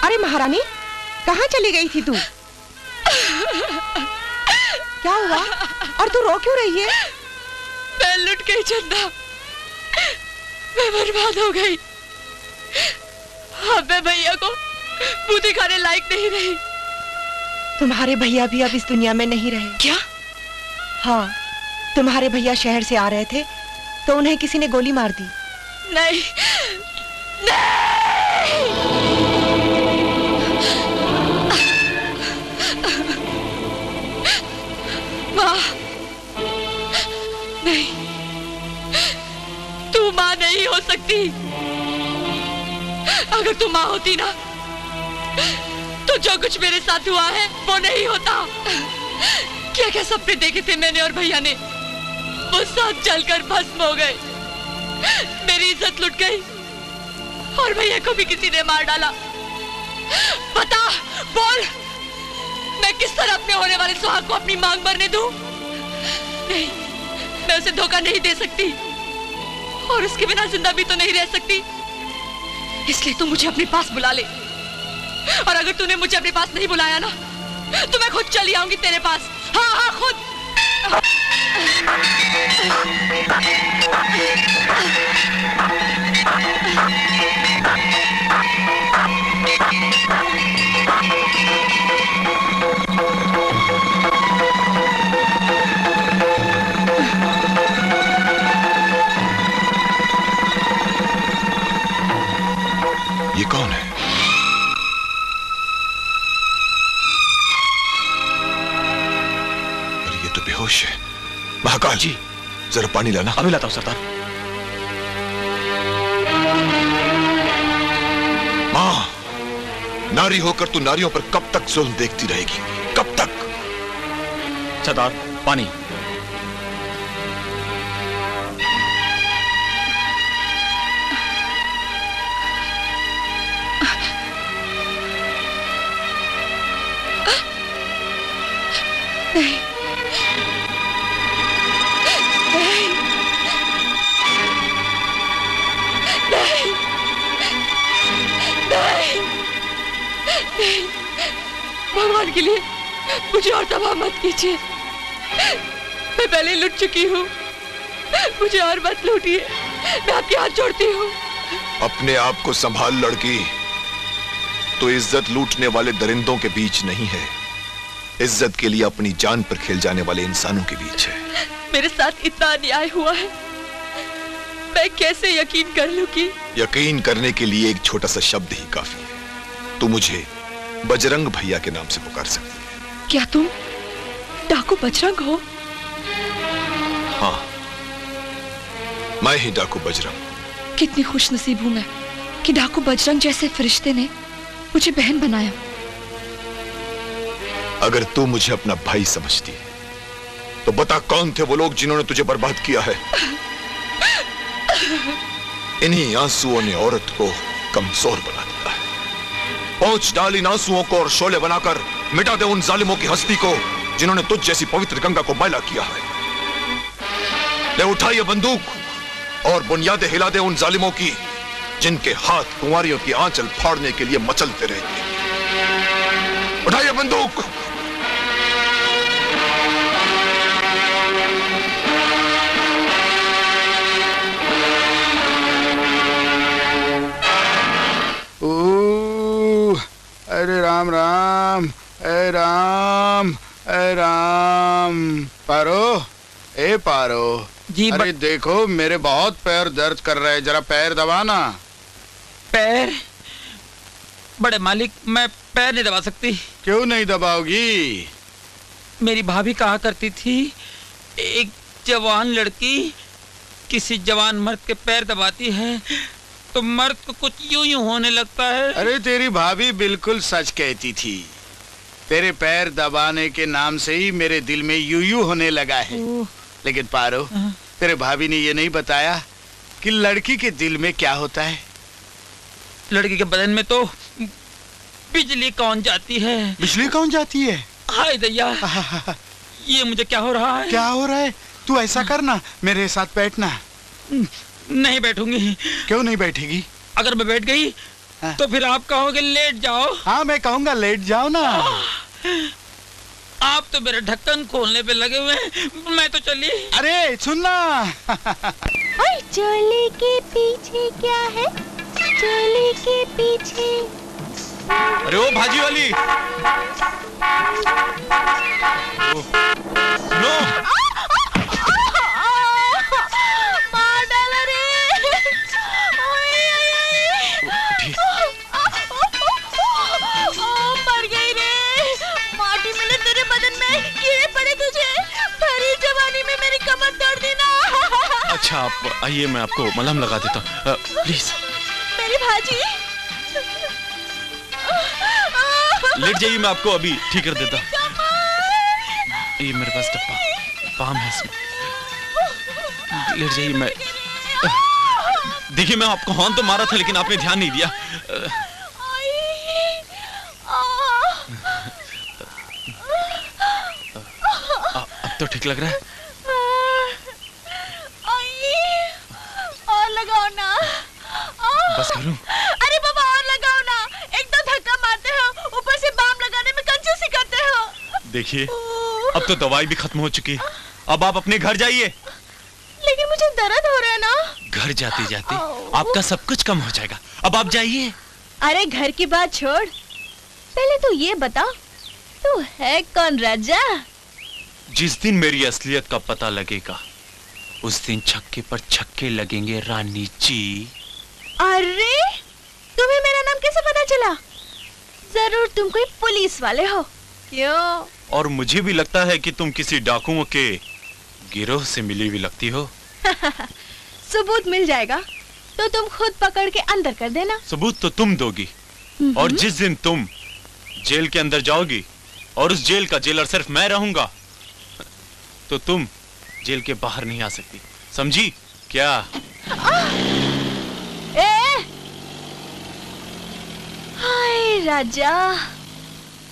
अरे महारानी, कहाँ चली गई थी तू? क्या हुआ? और तू रो क्यों रही है? मैं लुट गई चंदा, मैं बर्बाद हो गई। अब मैं भैया को मुंह दिखाने लायक नहीं रही। तुम्हारे भैया भी अब इस दुनिया में नहीं रहे। क्या? हाँ, तुम्हारे भैया शहर से आ रहे थे तो उन्हें किसी ने गोली मार दी। नहीं, नहीं। माँ, नहीं, तू माँ नहीं हो सकती। अगर तू माँ होती ना, तो जो कुछ मेरे साथ हुआ है वो नहीं होता। क्या क्या सपने देखे थे मैंने और भैया ने, वो सब जलकर भस्म हो गए। मेरी इज्जत लुट गई और भैया को भी किसी ने मार डाला। बता, बोल, मैं किस तरह अपने होने वाले सुहाग को अपनी मांग भरने दूं? नहीं, मैं उसे धोखा नहीं दे सकती और उसके बिना जिंदा भी तो नहीं रह सकती। इसलिए तू मुझे अपने पास बुला ले, और अगर तूने मुझे अपने पास नहीं बुलाया ना, तो मैं खुद चली आऊंगी तेरे पास। हाँ हाँ, खुद। ये कौन है? अरे ये तो बेहोश है। महाकाल जी, जरा पानी लाना। अभी लाता हूं सरदार। मां, नारी होकर तू नारियों पर कब तक जुल्म देखती रहेगी? कब तक? सरदार, पानी। नहीं, नहीं, नहीं, नहीं, नहीं, भगवान के लिए मुझे और तबाह मत कीजिए। मैं पहले लुट चुकी हूँ, मुझे और मत लूटिए। मैं आपके हाथ जोड़ती हूँ। अपने आप को संभाल लड़की, तो इज्जत लूटने वाले दरिंदों के बीच नहीं है, इज्जत के लिए अपनी जान पर खेल जाने वाले इंसानों के बीच है। मेरे साथ इतना अन्याय हुआ है, मैं कैसे यकीन कर लूं कि... यकीन करने के लिए एक छोटा सा शब्द ही काफी है। तू मुझे बजरंग भैया के नाम से पुकार सकती है। क्या तुम डाकू बजरंग हो? हाँ, मैं ही डाकू बजरंग। कितनी खुशनसीब हूं मैं कि डाकू बजरंग जैसे फरिश्ते ने मुझे बहन बनाया। अगर तू मुझे अपना भाई समझती है, तो बता कौन थे वो लोग जिन्होंने तुझे बर्बाद किया है? इन्हीं आंसुओं ने औरत को कमजोर बना दिया है। पहुंच डाल इन आंसुओं को और शोले बनाकर मिटा दे उन जालिमों की हस्ती को जिन्होंने तुझ जैसी पवित्र गंगा को मैला किया है। ले उठा ये बंदूक और बुनियादें हिला दे उन जालिमों की जिनके हाथ कुंवारियों की आंचल फाड़ने के लिए मचलते रहते हैं। उठा ये बंदूक। अरे राम राम, ए राम, ए राम। पारो, ए पारो जी। अरे देखो मेरे बहुत पैर दर्द कर रहे हैं, जरा पैर दबाना। पैर? बड़े मालिक, मैं पैर नहीं दबा सकती। क्यों नहीं दबाओगी? मेरी भाभी कहा करती थी एक जवान लड़की किसी जवान मर्द के पैर दबाती है तो मर्द को कुछ यूं यूं होने लगता है। अरे तेरी भाभी बिल्कुल सच कहती थी। तेरे पैर दबाने के नाम से ही मेरे दिल में यूं यूं होने लगा है। लेकिन पारो, तेरे भाभी ने ये नहीं बताया कि लड़की के दिल में क्या होता है। लड़की के बदन में तो बिजली कौन जाती है। बिजली कौन जाती है? हाय दैया, ये मुझे क्या हो रहा है? क्या हो रहा है? तू ऐसा करना, मेरे साथ बैठना। नहीं बैठूंगी। क्यों नहीं बैठेगी? अगर मैं बैठ गई तो फिर आप कहोगे लेट जाओ। हाँ, मैं कहूँगा लेट जाओ ना। आप तो मेरे ढक्कन खोलने पे लगे हुए हैं, मैं तो चली। अरे सुनना। चोली के पीछे क्या है? चोली के पीछे। अरे ओ भाजी वाली, नो। मार डाला रे। मर गई रे। माटी मिले तेरे बदन में, कीड़े पड़े तुझे। भरी जवानी में मेरी कमर तोड़ दी ना। अच्छा आप आइए, मैं आपको मलहम लगा देता हूँ, प्लीज। मेरी भाजी। लेट जाइए, मैं आपको अभी ठीक कर देता हूँ। ये मेरे पास डब्बा पाम है इसमें। लेट जाइए। मैं देखिए, मैं आपको हॉर्न तो मारा था लेकिन आपने ध्यान नहीं दिया। अब तो ठीक लग रहा है। और लगाओ ना। बस करूं? अरे बाबा और लगाओ ना। एक तो धक्का मारते हो, ऊपर से बाम लगाने में कंजूसी करते हो। देखिए, अब तो दवाई भी खत्म हो चुकी है। अब आप अपने घर जाइए। लेकिन मुझे दर्द हो रहा है ना। घर जाते जाते आपका सब कुछ कम हो जाएगा। अब आप जाइए। अरे घर की बात छोड़, पहले तू ये बता, तू है कौन राजा? जिस दिन मेरी असलियत का पता लगेगा उस दिन छक्के पर छक्के लगेंगे रानी जी। अरे तुम्हें मेरा नाम कैसे पता चला? जरूर तुम कोई पुलिस वाले हो। क्यों? और मुझे भी लगता है कि तुम किसी डाकुओं के गिरोह से मिली हुई लगती हो। सबूत मिल जाएगा तो तुम खुद पकड़ के अंदर कर देना। सबूत तो तुम दोगी, और जिस दिन तुम जेल के अंदर जाओगी और उस जेल का जेलर सिर्फ मैं रहूंगा तो तुम जेल के बाहर नहीं आ सकती, समझी क्या? हाय राजा,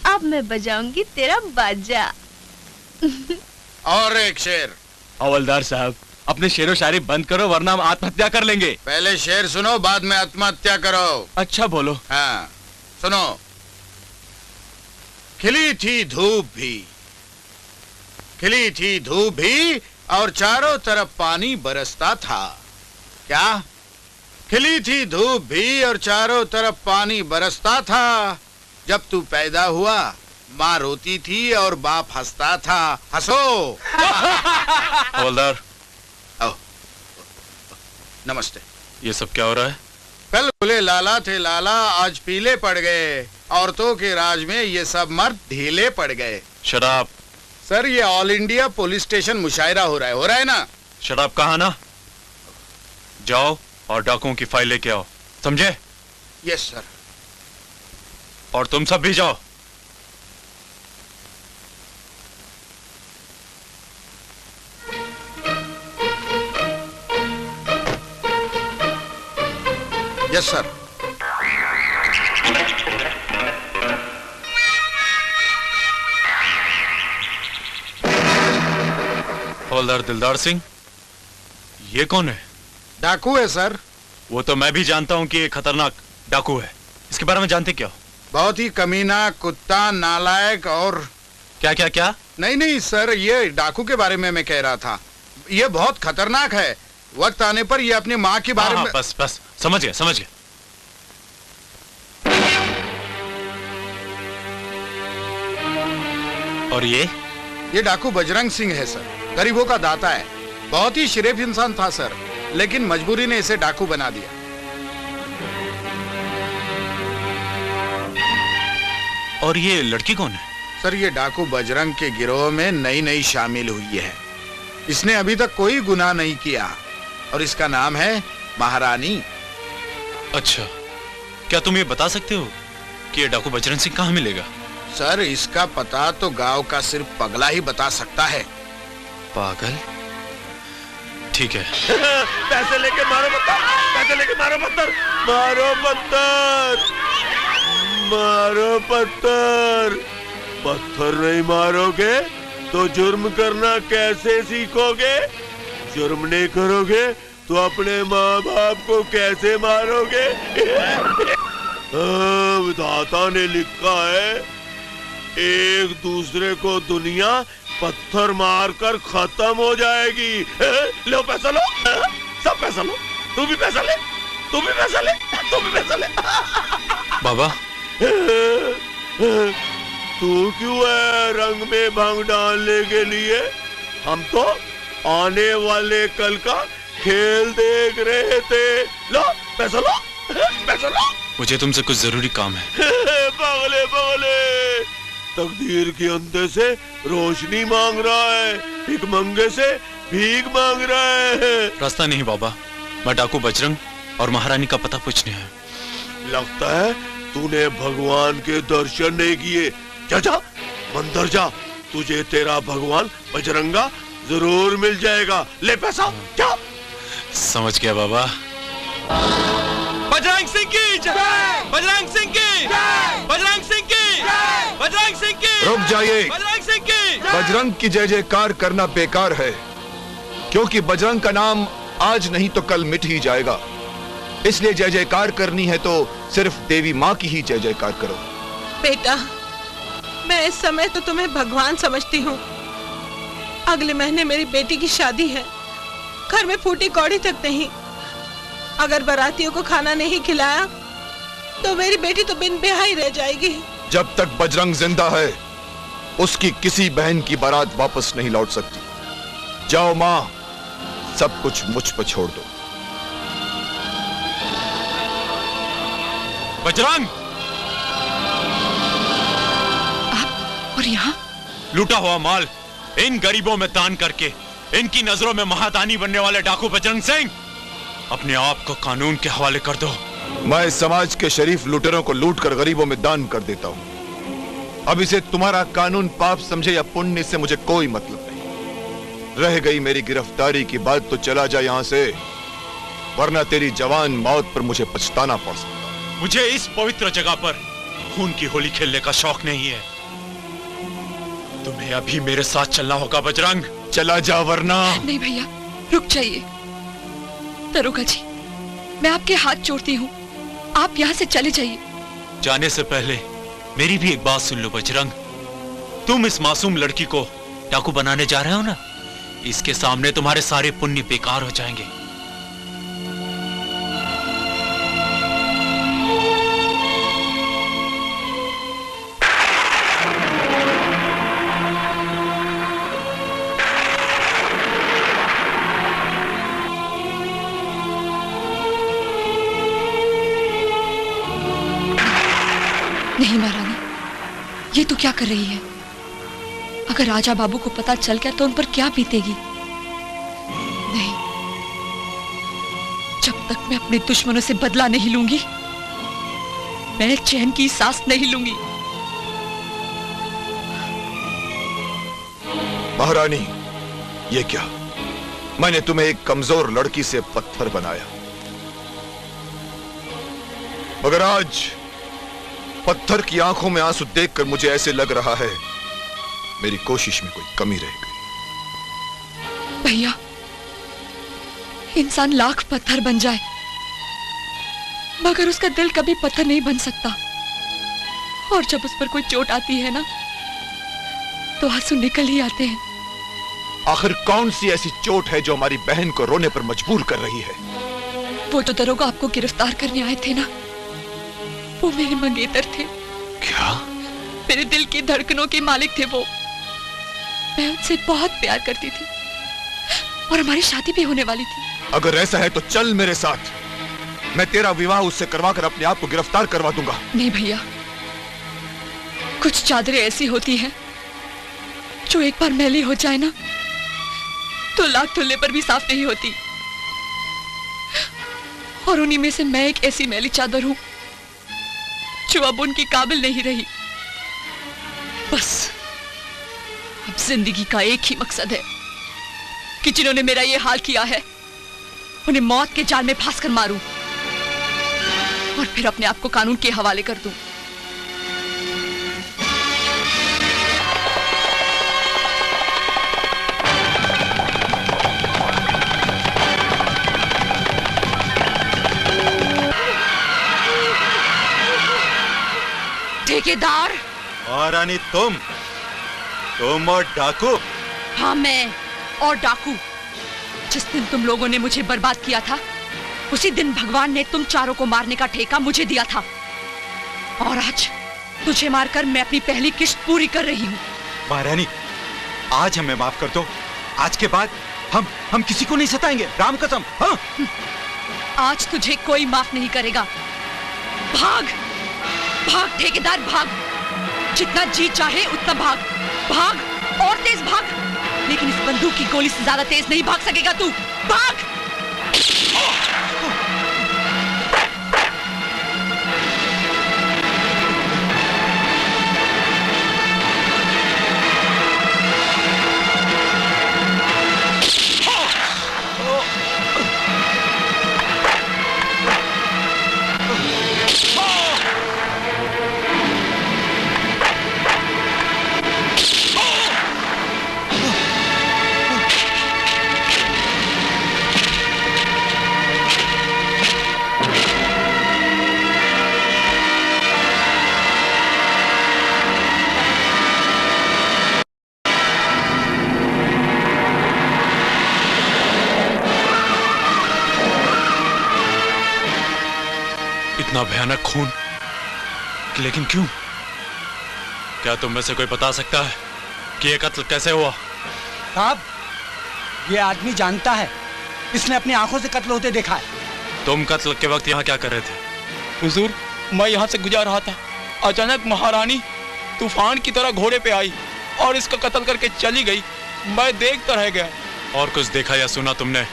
अब मैं बजाऊंगी तेरा बाजा। और एक शेर। हवलदार साहब, अपने शेरो शायरी बंद करो वरना हम आत्महत्या कर लेंगे। पहले शेर सुनो, बाद में आत्महत्या करो। अच्छा बोलो। हाँ सुनो। खिली थी धूप भी, खिली थी धूप भी और चारों तरफ पानी बरसता था। क्या? खिली थी धूप भी और चारों तरफ पानी बरसता था। जब तू पैदा हुआ माँ रोती थी और बाप हंसता था। हंसो। हवलदार। नमस्ते। ये सब क्या हो रहा है? कल खुले लाला थे लाला, आज पीले पड़ गए। औरतों के राज में ये सब मर्द ढीले पड़ गए। शराब? सर ये ऑल इंडिया पुलिस स्टेशन मुशायरा हो रहा है ना? शराब कहाँ ना? जाओ और डाकुओं की फाइल लेके आओ, समझे? Yes sir. और तुम सब भी जाओ। Yes sir. हवलदार दिलदार सिंह, ये कौन है? डाकू है सर। वो तो मैं भी जानता हूँ कि ये खतरनाक डाकू है। इसके बारे में जानते क्या हो? बहुत ही कमीना, कुत्ता, नालायक और क्या क्या क्या? नहीं सर, ये डाकू के बारे में मैं कह रहा था। ये बहुत खतरनाक है। वक्त आने पर ये अपनी माँ के बारे में। बस समझ गया समझ गया। और ये डाकू बजरंग सिंह है सर। गरीबों का दाता है। बहुत ही शरीफ इंसान था सर, लेकिन मजबूरी ने इसे डाकू बना दिया। और ये लड़की कौन है? सर, ये डाकू बजरंग के गिरोह में नई शामिल हुई है। इसने अभी तक कोई गुनाह नहीं किया और इसका नाम है महारानी। अच्छा, क्या तुम ये बता सकते हो कि ये डाकू बजरंग सिंह कहाँ मिलेगा? सर, इसका पता तो गांव का सिर्फ पगला ही बता सकता है। पागल? ठीक है। पैसे लेके मारो पत्थर, पैसे लेके मारो पत्थर, मारो पत्थर, मारो पत्थर। पत्थर नहीं मारोगे तो जुर्म करना कैसे सीखोगे? जुर्म नहीं करोगे तो अपने माँ बाप को कैसे मारोगे? विधाता ने लिखा है, एक दूसरे को दुनिया पत्थर मारकर खत्म हो जाएगी। लो पैसा लो, सब पैसा लो। तू भी पैसा ले, तू भी पैसा ले, तू भी पैसा ले। बाबा, तू क्यों है रंग में भंग डालने के लिए? हम तो आने वाले कल का खेल देख रहे थे। लो पैसा लो, पैसा लो। मुझे तुमसे कुछ जरूरी काम है। पागले पागले, तकदीर के अंदर से रोशनी मांग रहा है, भीख मंगे से भीख मांग रहा है। रास्ता नहीं बाबा, मैं डाकू बजरंग और महारानी का पता पूछने है। लगता है तूने भगवान के दर्शन नहीं किए। जा जा मंदिर जा, तुझे तेरा भगवान बजरंगा जरूर मिल जाएगा। ले पैसा, क्या? समझ गया बाबा। बजरंग सिंह की जय! बजरंग सिंह की जय! बजरंग सिंह की जय! बजरंग सिंह की! रुक जाइए। बजरंग सिंह की! बजरंग की जय जयकार करना बेकार है, क्योंकि बजरंग का नाम आज नहीं तो कल मिट ही जाएगा। इसलिए जय जयकार करनी है तो सिर्फ देवी माँ की ही जय जयकार करो। बेटा, मैं इस समय तो तुम्हें भगवान समझती हूँ। अगले महीने मेरी बेटी की शादी है। घर में फूटी कौड़ी तक नहीं। अगर बारातियों को खाना नहीं खिलाया तो मेरी बेटी तो बिन ब्याह ही रह जाएगी। जब तक बजरंग जिंदा है, उसकी किसी बहन की बारात वापस नहीं लौट सकती। जाओ माँ, सब कुछ मुझ पर छोड़ दो। बजरंग! आप और यहाँ? लूटा हुआ माल इन गरीबों में दान करके इनकी नजरों में महादानी बनने वाले डाकू बजरंग सिंह, अपने आप को कानून के हवाले कर दो। मैं समाज के शरीफ लुटेरों को लूट कर गरीबों में दान कर देता हूँ। अब इसे तुम्हारा कानून पाप समझे या पुण्य से मुझे कोई मतलब नहीं। रह गई मेरी गिरफ्तारी की बात तो चला जा यहाँ से, वरना तेरी जवान मौत पर मुझे पछताना पड़ सकता। मुझे इस पवित्र जगह पर खून की होली खेलने का शौक नहीं है। तुम्हें अभी मेरे साथ चलना होगा बजरंग। चला जा वरना। नहीं भैया, रुक जाइए। दरोगा जी, मैं आपके हाथ जोड़ती हूँ, आप यहाँ से चले जाइए। जाने से पहले मेरी भी एक बात सुन लो बजरंग। तुम इस मासूम लड़की को डाकू बनाने जा रहे हो ना, इसके सामने तुम्हारे सारे पुण्य बेकार हो जाएंगे। नहीं महारानी, ये तो क्या कर रही है? अगर राजा बाबू को पता चल गया तो उन पर क्या बीतेगी? नहीं, जब तक मैं अपने दुश्मनों से बदला नहीं लूंगी, मैं चैन की सांस नहीं लूंगी। महारानी, ये क्या? मैंने तुम्हें एक कमजोर लड़की से पत्थर बनाया। अगर आज पत्थर की आंखों में आंसू देखकर मुझे ऐसे लग रहा है मेरी कोशिश में कोई कमी रह गई। भैया, इंसान लाख पत्थर बन जाए मगर उसका दिल कभी पत्थर नहीं बन सकता। और जब उस पर कोई चोट आती है ना तो आंसू निकल ही आते हैं। आखिर कौन सी ऐसी चोट है जो हमारी बहन को रोने पर मजबूर कर रही है? वो तो दरोगा आपको गिरफ्तार करने आए थे ना, वो मेरे मंगेतर थे। क्या? मेरे दिल की धड़कनों के मालिक थे वो। मैं उनसे बहुत प्यार करती थी और हमारी शादी भी होने वाली थी। अगर ऐसा है तो चल मेरे साथ, मैं तेरा विवाह उससे करवाकर अपने आप को गिरफ्तार करवा दूंगा। नहीं भैया, कुछ चादरें ऐसी होती हैं जो एक बार मैली हो जाए ना तो लाख धुलने पर भी साफ नहीं होती। और उन्हीं में से मैं एक ऐसी मैली चादर हूं जो अब उनकी काबिल नहीं रही। बस अब जिंदगी का एक ही मकसद है कि जिन्होंने मेरा ये हाल किया है उन्हें मौत के जाल में फांस कर मारूं और फिर अपने आप को कानून के हवाले कर दूं। ठेकेदार। महारानी तुम और डाकू? हाँ, मैं और डाकू। जिस दिन तुम लोगों ने मुझे बर्बाद किया था उसी दिन भगवान ने तुम चारों को मारने का ठेका मुझे दिया था। और आज तुझे मारकर मैं अपनी पहली किश्त पूरी कर रही हूँ। महारानी, आज हमें माफ कर दो। आज के बाद हम किसी को नहीं सताएंगे, राम कसम। हाँ? आज तुझे कोई माफ नहीं करेगा। भाग भाग ठेकेदार, भाग। जितना जी चाहे उतना भाग, भाग और तेज भाग। लेकिन इस बंदूक की गोली से ज्यादा तेज नहीं भाग सकेगा तू। भाग। इतना भयानक खून, लेकिन क्यों? क्या तुम में से कोई बता सकता है कि ये कत्ल कैसे हुआ? साहब, ये आदमी जानता है, इसने अपनी आंखों से कत्ल होते देखा है। तुम कत्ल के वक्त यहाँ क्या कर रहे थे? हुजूर, मैं यहाँ से गुजर रहा था, अचानक महारानी तूफान की तरह घोड़े पे आई और इसका कत्ल करके चली गई। मैं देखता रह गया। और कुछ देखा या सुना तुमने?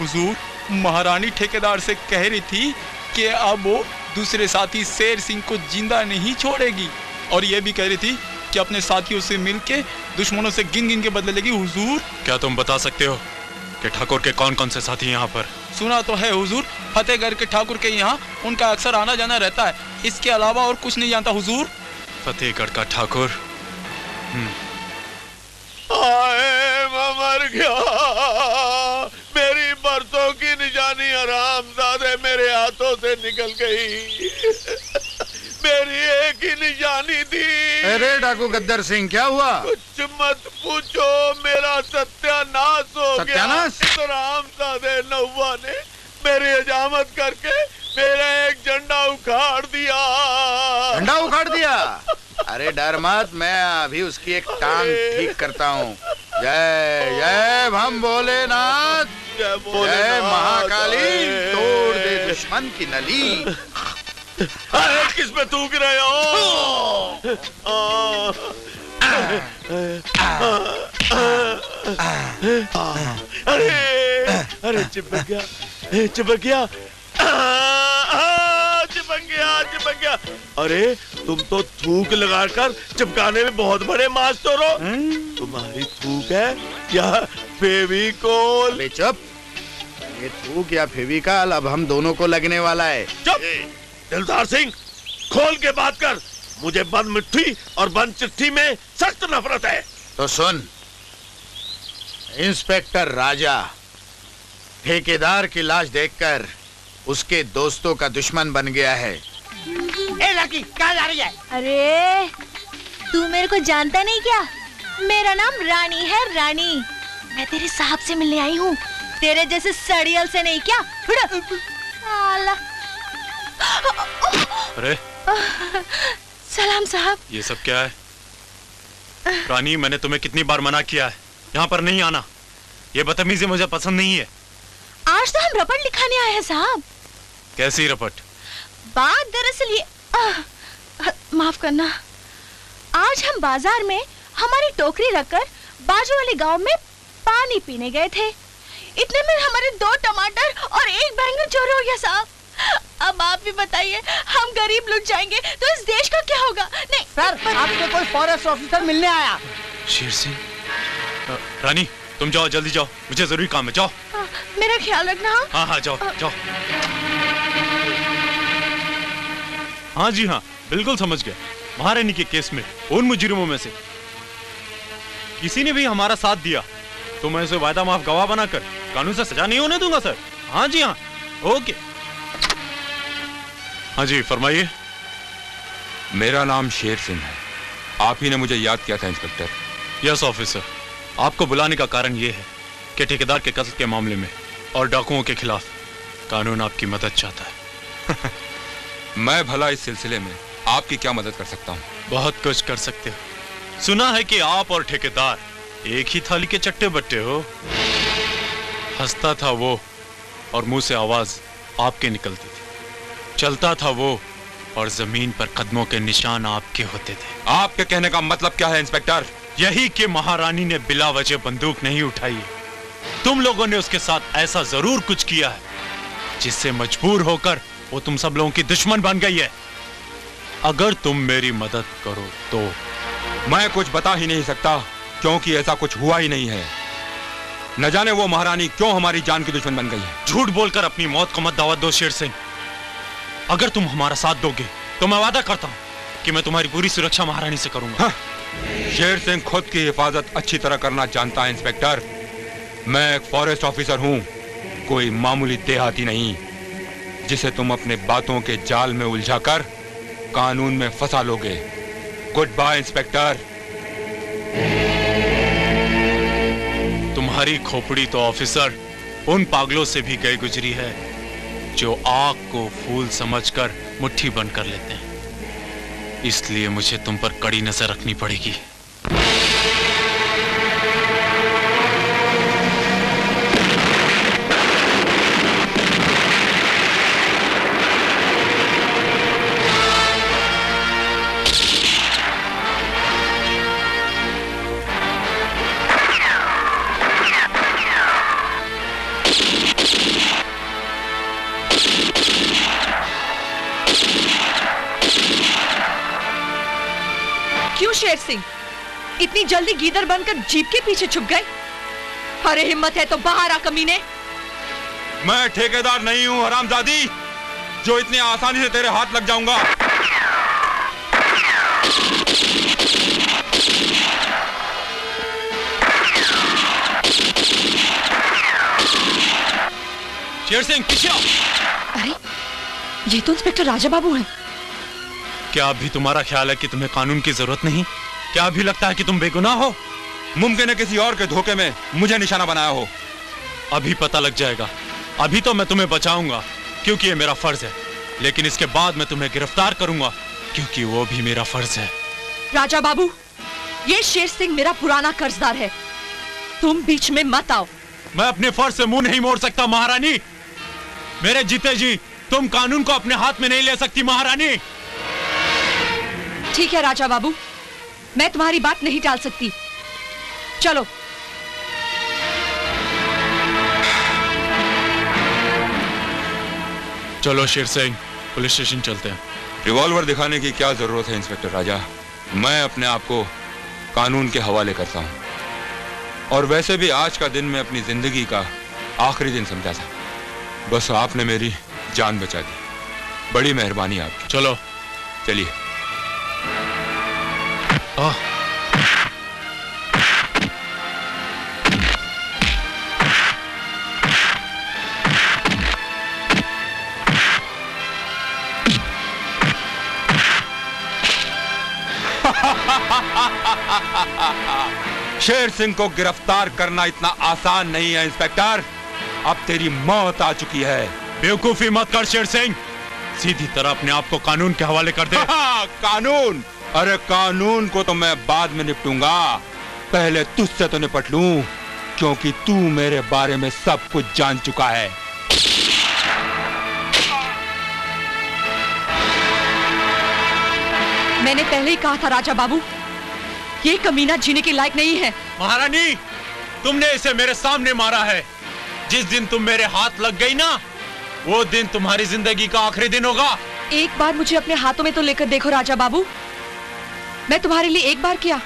हुजूर, महारानी ठेकेदार से कह रही थी कि अब वो दूसरे साथी शेर सिंह को जिंदा नहीं छोड़ेगी और ये भी कह रही थी कि अपने साथियों से मिलके दुश्मनों से गिन गिन के बदले लेगी। हुजूर, क्या तुम बता सकते हो कि ठाकुर के कौन कौन से साथी यहाँ पर? सुना तो है हुजूर, फतेहगढ़ के ठाकुर के यहाँ उनका अक्सर आना जाना रहता है। इसके अलावा और कुछ नहीं जानता हुजूर। फतेहगढ़ का ठाकुर? मैं मर गया। मेरी बरसों की निशानी हरामजादे मेरे हाथों से निकल गई। मेरी एक ही निशानी थी। अरे डाकू गद्दर सिंह, क्या हुआ? कुछ मत पूछो, मेरा सत्यानाश हो गया। सत्यानाश? हरामजादे नौवा ने मेरी हजामत करके मेरा एक झंडा उखाड़ दिया। झंडा उखाड़ दिया? अरे डर मत, मैं अभी उसकी एक टांग ठीक करता हूँ। जय जय भम भोलेनाथ, जय महाकाली, तोड़ दे दुश्मन की नली। अरे किस पे थूक रहे हो? अरे अरे चिपक गया, चिपक गया, चिपक गया, चिपक गया। अरे तुम तो थूक लगाकर चिपकाने में बहुत बड़े मास्टर हो। तुम्हारी थूक है या फेविकोल? चुप, ये थूक या फेविकोल अब हम दोनों को लगने वाला है। चुप, दिलदार सिंह, खोल के बात कर। मुझे बंद मिट्टी और बंद चिट्ठी में सख्त नफरत है। तो सुन, इंस्पेक्टर राजा ठेकेदार की लाश देखकर उसके दोस्तों का दुश्मन बन गया है। ए लड़की, कहाँ जा रही है? अरे तू मेरे को जानता नहीं क्या? मेरा नाम रानी है, रानी। मैं तेरे साहब से मिलने आई हूँ, तेरे जैसे सड़ियल से नहीं। क्या अरे सलाम साहब। ये सब क्या है? रानी, मैंने तुम्हें कितनी बार मना किया है यहाँ पर नहीं आना। ये बदतमीजी मुझे पसंद नहीं है। आज तो हम रपट लिखाने आए हैं साहब। कैसी रपट? बात दरअसल ये माफ करना, आज हम बाजार में हमारी टोकरी रखकर बाजू वाले गांव में पानी पीने गए थे। इतने में हमारे 2 टमाटर और 1 बैंगन चोरी हो गया साहब। अब आप भी बताइए, हम गरीब लोग जाएंगे तो इस देश का क्या होगा? नहीं सर, आपसे कोई फॉरेस्ट ऑफिसर मिलने आया। शेर सिंह। रानी, तुम जाओ, जल्दी जाओ, मुझे जरूरी काम है। जाओ। मेरा ख्याल रखना। हाँ हाँ, जाओ जाओ। हाँ जी हाँ, बिल्कुल समझ गया। महारानी के केस में उन मुजरिमों में से किसी ने भी हमारा साथ दिया तो मैं उसे वायदा माफ गवाह बनाकर कानून से सजा नहीं होने दूंगा सर। हाँ जी हाँ, ओके। हाँ जी, फरमाइए। मेरा नाम शेर सिंह है। आप ही ने मुझे याद किया था इंस्पेक्टर। यस ऑफिसर, आपको बुलाने का कारण यह है कि ठेकेदार के कत्ल के मामले में और डाकुओं के खिलाफ कानून आपकी मदद चाहता है। मैं भला इस सिलसिले में आपकी क्या मदद कर सकता हूँ? बहुत कुछ कर सकते हो। सुना है कि आप और ठेकेदार एक ही थाली के चट्टे बट्टे हो। हंसता था वो और मुंह से आवाज आपके निकलती थी। चलता था वो और जमीन पर कदमों के निशान आपके होते थे। आपके कहने का मतलब क्या है इंस्पेक्टर? यही कि महारानी ने बिला वजह बंदूक नहीं उठाई है। तुम लोगों ने उसके साथ ऐसा जरूर कुछ किया है जिससे मजबूर होकर वो तुम सब लोगों की दुश्मन बन गई है। अगर तुम मेरी मदद करो तो। मैं कुछ बता ही नहीं सकता क्योंकि ऐसा कुछ हुआ ही नहीं है। न जाने वो महारानी क्यों हमारी जान की दुश्मन बन गई है। झूठ बोलकर अपनी मौत को मत दावत दो शेर सिंह। अगर तुम हमारा साथ दोगे तो मैं वादा करता हूं कि मैं तुम्हारी पूरी सुरक्षा महारानी से करूंगा। हाँ। शेर सिंह खुद की हिफाजत अच्छी तरह करना जानता है इंस्पेक्टर। मैं एक फॉरेस्ट ऑफिसर हूं, कोई मामूली देहाती नहीं जिसे तुम अपने बातों के जाल में उलझाकर कानून में फंसा लोगे। Goodbye inspector. तुम्हारी खोपड़ी तो ऑफिसर उन पागलों से भी गई गुजरी है जो आग को फूल समझकर मुट्ठी बंद कर लेते हैं। इसलिए मुझे तुम पर कड़ी नजर रखनी पड़ेगी। क्यों शेर सिंह इतनी जल्दी गीदड़ बनकर जीप के पीछे छुप गए? अरे हिम्मत है तो बाहर आ कमीने। मैं ठेकेदार नहीं हूं हरामजादी जो इतनी आसानी से तेरे हाथ लग जाऊंगा। शेर सिंह पीछे आओ। अरे ये तो इंस्पेक्टर राजा बाबू हैं। क्या अभी तुम्हारा ख्याल है कि तुम्हें कानून की जरूरत नहीं? क्या अभी लगता है कि तुम बेगुनाह हो? मुमकिन है किसी और के धोखे में मुझे निशाना बनाया हो। अभी पता लग जाएगा। अभी तो मैं तुम्हें बचाऊंगा क्योंकि ये मेरा फर्ज है, लेकिन इसके बाद मैं तुम्हें गिरफ्तार करूंगा क्योंकि वो भी मेरा फर्ज है। राजा बाबू, ये शेर सिंह मेरा पुराना कर्जदार है, तुम बीच में मत आओ। मैं अपने फर्ज से मुंह नहीं मोड़ सकता महारानी। मेरे जीते जी तुम कानून को अपने हाथ में नहीं ले सकती महारानी। ठीक है राजा बाबू, मैं तुम्हारी बात नहीं टाल सकती। चलो। चलो शेर सिंह, पुलिस स्टेशन चलते हैं। रिवॉल्वर दिखाने की क्या जरूरत है इंस्पेक्टर राजा? मैं अपने आप को कानून के हवाले करता हूं और वैसे भी आज का दिन मैं अपनी जिंदगी का आखिरी दिन समझा था। बस आपने मेरी जान बचा दी। बड़ी मेहरबानी आपकी। चलो चलिए। शेर सिंह को गिरफ्तार करना इतना आसान नहीं है इंस्पेक्टर। अब तेरी मौत आ चुकी है। बेवकूफी मत कर शेर सिंह, सीधी तरह अपने आप को कानून के हवाले कर दे। कानून? अरे कानून को तो मैं बाद में निपटूंगा, पहले तुझसे तो निपट लूं, क्योंकि तू मेरे बारे में सब कुछ जान चुका है। मैंने पहले ही कहा था राजा बाबू, ये कमीना जीने के लायक नहीं है। महारानी, तुमने इसे मेरे सामने मारा है। जिस दिन तुम मेरे हाथ लग गई ना, वो दिन तुम्हारी जिंदगी का आखिरी दिन होगा। एक बार मुझे अपने हाथों में तो लेकर देखो राजा बाबू, मैं तुम्हारे लिए एक बार क्या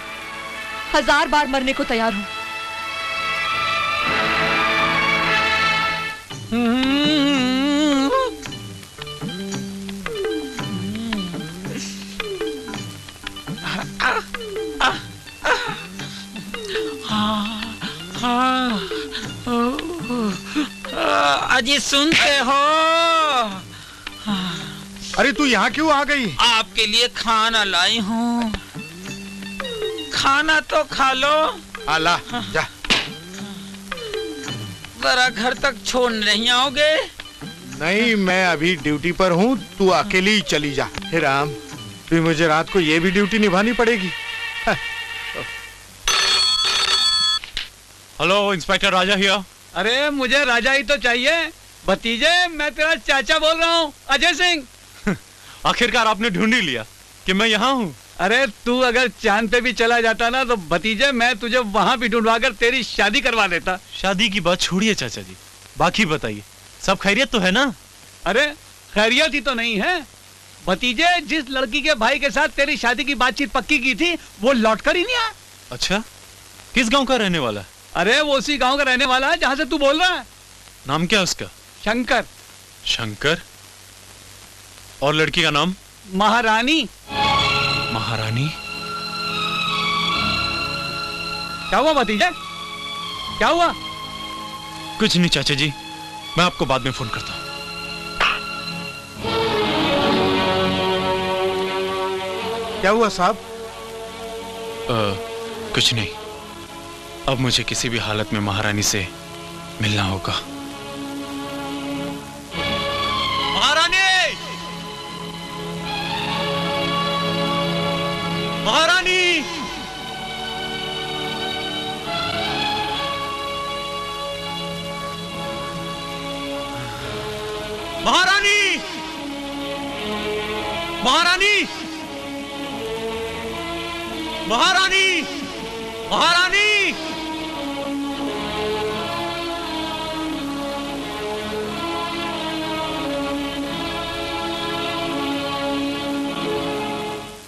1000 बार मरने को तैयार हूं। अजी सुनते हो? अरे तू यहाँ क्यों आ गई? आपके लिए खाना लाई हूँ, खाना तो खा लो। आला जा। जरा घर तक छोड़ नहीं आओगे? नहीं, मैं अभी ड्यूटी पर हूँ, तू अकेली ही चली जा। हे राम, फिर मुझे रात को ये भी ड्यूटी निभानी पड़ेगी। हेलो, इंस्पेक्टर राजा हिया। अरे मुझे राजा ही तो चाहिए भतीजे, मैं तेरा चाचा बोल रहा हूँ, अजय सिंह। आखिरकार आपने ढूंढ ही लिया कि मैं यहाँ हूँ। अरे तू अगर चांद पे भी चला जाता ना तो भतीजे मैं तुझे वहाँ भी ढूंढवा कर तेरी शादी करवा देता। शादी की बात छोड़िए चाचा जी, बाकी बताइए, सब खैरियत तो है ना? अरे खैरियत ही तो नहीं है भतीजे, जिस लड़की के भाई के साथ तेरी शादी की बातचीत पक्की की थी वो लौट कर ही नहीं आया। अच्छा, किस गांव का रहने वाला? अरे वो उसी गांव का रहने वाला है जहाँ से तू बोल रहा है। नाम क्या उसका? शंकर। शंकर? और लड़की का नाम? महारानी। महारानी? क्या हुआ भतीजा, क्या हुआ? कुछ नहीं चाचा जी, मैं आपको बाद में फोन करता हूँ। क्या हुआ साहब? कुछ नहीं, अब मुझे किसी भी हालत में महारानी से मिलना होगा। महारानी! महारानी! महारानी! महारानी! महारानी! महारानी!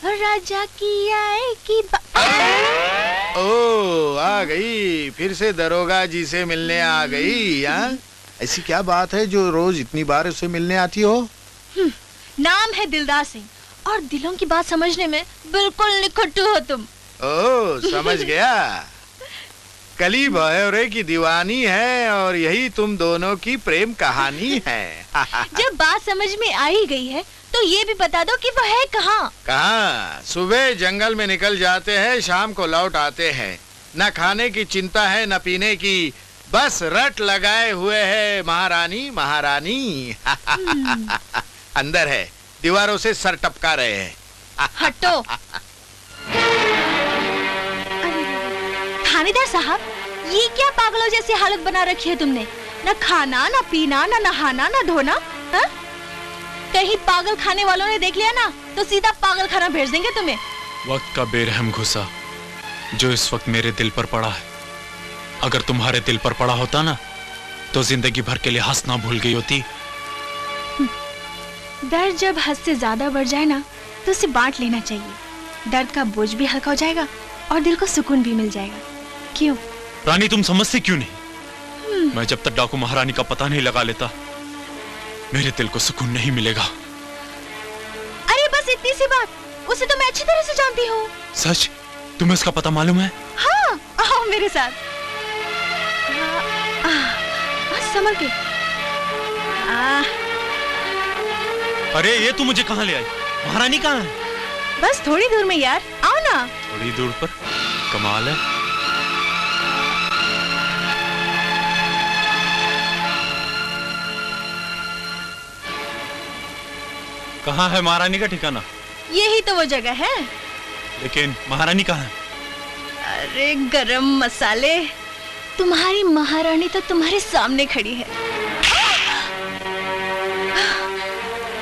राजा की आएगी ओ, आ गई फिर से दरोगा जी से मिलने आ गई। हाँ, ऐसी क्या बात है जो रोज इतनी बार उससे मिलने आती हो? नाम है दिलदार सिंह और दिलों की बात समझने में बिल्कुल निखट्टू हो तुम। ओ, समझ गया। कली भौरे की दीवानी है और यही तुम दोनों की प्रेम कहानी है। जब बात समझ में आ ही गई है तो ये भी बता दो कि वह है कहाँ? कहाँ? सुबह जंगल में निकल जाते हैं, शाम को लौट आते हैं। न खाने की चिंता है न पीने की, बस रट लगाए हुए है महारानी महारानी। अंदर है, दीवारों से सर टपका रहे हैं। हटो। थानेदार साहब, ये क्या पागलों जैसी हालत बना रखी है तुमने? न खाना, न पीना, न नहाना, न धोना। हा? कहीं पागल खाने वालों ने देख लिया ना तो सीधा पागल खाना भेज देंगे तुम्हें। वक्त का बेरहम घुसा जो इस वक्त मेरे दिल पर पड़ा है, अगर तुम्हारे दिल पर पड़ा होता ना तो जिंदगी भर के लिए हंसना भूल गई होती। दर्द जब हद से ज्यादा बढ़ जाए ना तो उसे बांट लेना चाहिए। दर्द का बोझ भी हल्का हो जाएगा और दिल को सुकून भी मिल जाएगा। क्यों रानी, तुम समझती क्यों नहीं? मैं जब तक डाकू महारानी का पता नहीं लगा लेता मेरे दिल को सुकून नहीं मिलेगा। इतनी सी बात, उसे तो मैं अच्छी तरह से जानती हूँ। सच? तुम्हें उसका पता मालूम है? हाँ, आओ मेरे साथ। संभल के। अरे ये तू मुझे कहाँ ले आई? महारानी कहाँ है? बस थोड़ी दूर में यार, आओ ना। थोड़ी दूर पर? कमाल है। कहाँ है महारानी का ठिकाना? यही तो वो जगह है। लेकिन महारानी कहाँ है? अरे गरम मसाले, तुम्हारी महारानी तो तुम्हारे सामने खड़ी है।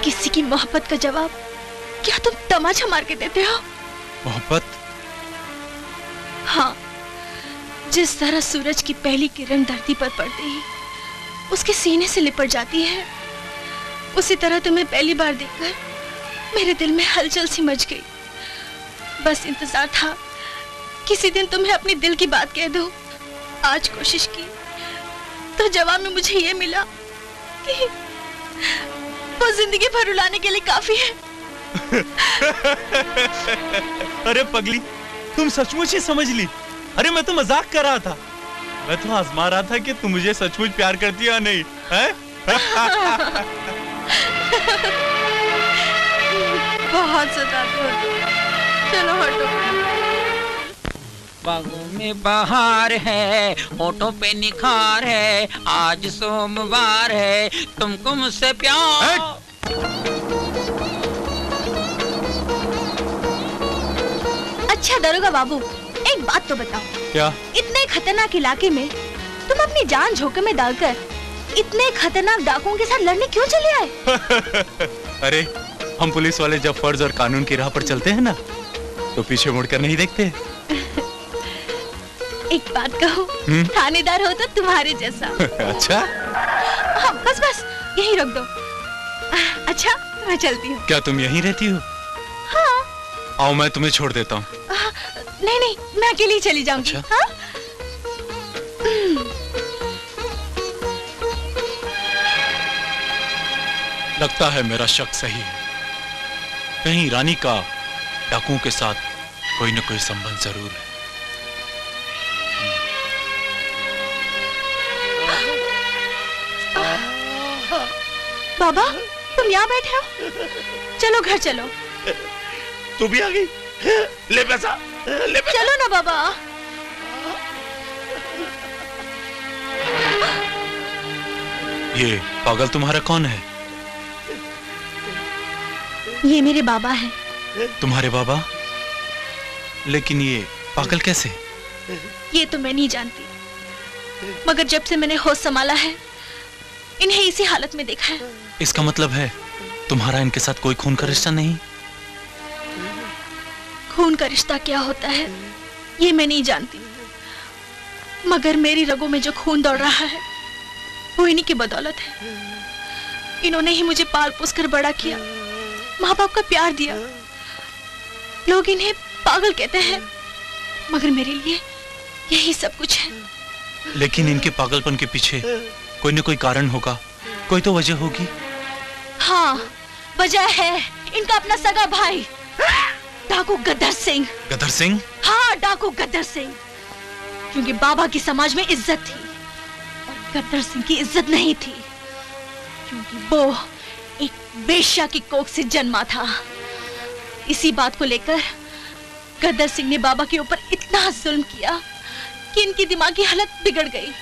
किसी की मोहब्बत का जवाब क्या तुम तमाचा मार के देते हो? मोहब्बत? हाँ, जिस तरह सूरज की पहली किरण धरती पर पड़ते ही उसके सीने से लिपट जाती है, उसी तरह तुम्हें पहली बार देखकर मेरे दिल में हलचल सी मच गई। बस इंतजार था किसी दिन तुम्हें अपनी दिल की बात कह दूं। आज कोशिश की तो जवाब में मुझे ये मिला कि वो जिंदगी भर रुलाने के लिए काफी है। अरे पगली, तुम सचमुच ही समझ ली? अरे मैं तो मजाक कर रहा था। मैं तो आजमा रहा था कि तुम मुझे सचमुच प्यार करती है या नहीं, है? बहुत सताते हो। चलो हटो। बागों में बहार है, होठों पे निखार है, आज सोमवार है, तुमको मुझसे प्यार। अच्छा दरोगा बाबू, एक बात तो बताओ। क्या? इतने खतरनाक इलाके में तुम अपनी जान जोखिम में डालकर इतने खतरनाक डाकुओं के साथ लड़ने क्यों चले आए? अरे हम पुलिस वाले जब फर्ज और कानून की राह पर चलते हैं ना, तो पीछे मुड़कर नहीं देखते। एक बात कहूँ, थानेदार हो तो तुम्हारे जैसा। अच्छा? हाँ, बस बस यही रख दो। अच्छा मैं चलती हूँ। क्या तुम यहीं रहती हो? हाँ। आओ मैं तुम्हें छोड़ देता हूँ। नहीं नहीं, मैं अकेली चली जाऊंगी। अच्छा? हाँ? लगता है मेरा शक सही है। कहीं रानी का डाकुओं के साथ कोई न कोई संबंध जरूर है। बाबा, तुम यहाँ बैठे हो? चलो घर चलो। तू भी आ गई? ले पैसा, ले पैसा। चलो ना बाबा। ये पागल तुम्हारा कौन है? ये मेरे बाबा हैं। तुम्हारे बाबा? लेकिन ये पागल कैसे? ये तो मैं नहीं जानती, मगर जब से मैंने होश संभाला है, इन्हें इसी हालत में देखा है। इसका मतलब है तुम्हारा इनके साथ कोई खून का रिश्ता नहीं? खून का रिश्ता क्या होता है ये मैं नहीं जानती, मगर मेरी रगों में जो खून दौड़ रहा है वो इन्हीं की बदौलत है। इन्होंने ही मुझे पाल पोस कर बड़ा किया, माँ बाप का प्यार दिया। लोग इन्हें पागल कहते हैं, मगर मेरे लिए यही सब कुछ है। लेकिन इनके पागलपन के पीछे कोई न कोई कारण होगा, कोई तो वजह होगी। हाँ, वजह है इनका अपना सगा भाई डाकू गदर सिंह। गदर सिंह? हाँ, डाकू गदर सिंह। क्योंकि बाबा की समाज में इज्जत थी और गदर सिंह की इज्जत नहीं थी, क्योंकि वो एक वेश्या की कोख से जन्मा था। इसी बात को लेकर गदर सिंह ने बाबा के ऊपर इतना जुल्म किया कि इनकी दिमागी हालत बिगड़ गई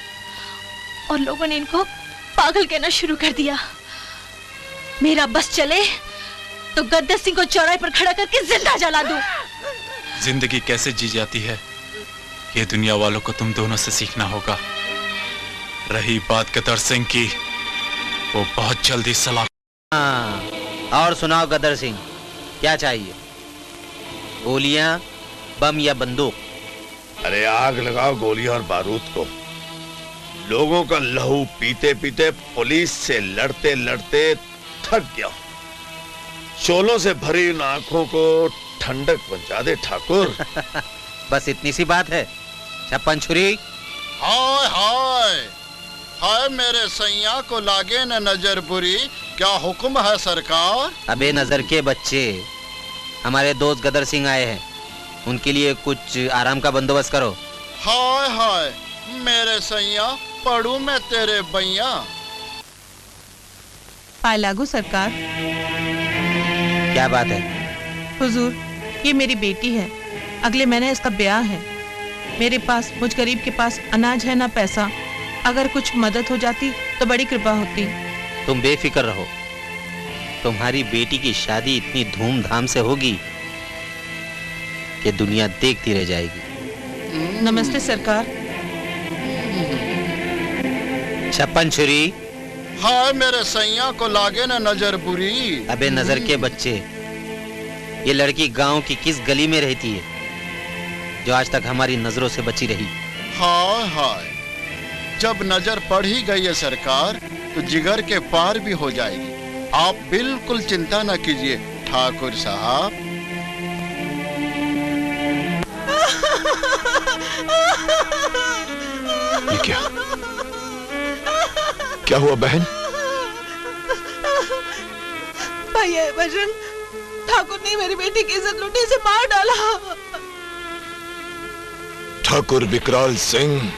और लोगों ने इनको पागल कहना शुरू कर दिया। मेरा बस चले तो गदर सिंह को चौराहे पर खड़ा करके जिंदा जला दूं। जिंदगी कैसे जी जाती है ये दुनिया वालों को तुम दोनों से सीखना होगा। रही बात गदर सिंह की, वो बहुत जल्दी सलाह। हाँ, और सुनाओ गदर सिंह, क्या चाहिए? गोलियां, बम या बंदूक? अरे आग लगाओ गोलियां और बारूद को। लोगों का लहू पीते पीते पुलिस से लड़ते लड़ते थक गया। शोलों से भरी इन आंखों को ठंडक पहुंचा दे ठाकुर। बस इतनी सी बात है? छप्पन छुरी? हाय हाय हाय, मेरे सैया को लागे न नजर बुरी, क्या हुक्म है सरकार? अबे नजर के बच्चे, हमारे दोस्त गदर सिंह आए हैं, उनके लिए कुछ आराम का बंदोबस्त करो। हाय हाय मेरे सैया, पढ़ू मैं तेरे बैया। पाए लागू सरकार। क्या बात है? हुजूर, ये मेरी बेटी है, अगले महीने इसका ब्याह है। मेरे पास, मुझ गरीब के पास अनाज है ना पैसा। अगर कुछ मदद हो जाती तो बड़ी कृपा होती। तुम बेफिक्र रहो, तुम्हारी बेटी की शादी इतनी धूमधाम से होगी कि दुनिया देखती रह जाएगी। नमस्ते सरकार। छप्पन छुरी। हाय मेरे सैया को लागे ना नजर बुरी। अबे नजर के बच्चे, ये लड़की गांव की किस गली में रहती है जो आज तक हमारी नजरों से बची रही? हाय हाय, जब नजर पड़ ही गई है सरकार तो जिगर के पार भी हो जाएगी। आप बिल्कुल चिंता न कीजिए ठाकुर साहब। ये क्या हुआ बहन? भैया बजरंग, ठाकुर ने मेरी बेटी की इज्जत लूटी से मार डाला। ठाकुर विकराल सिंह,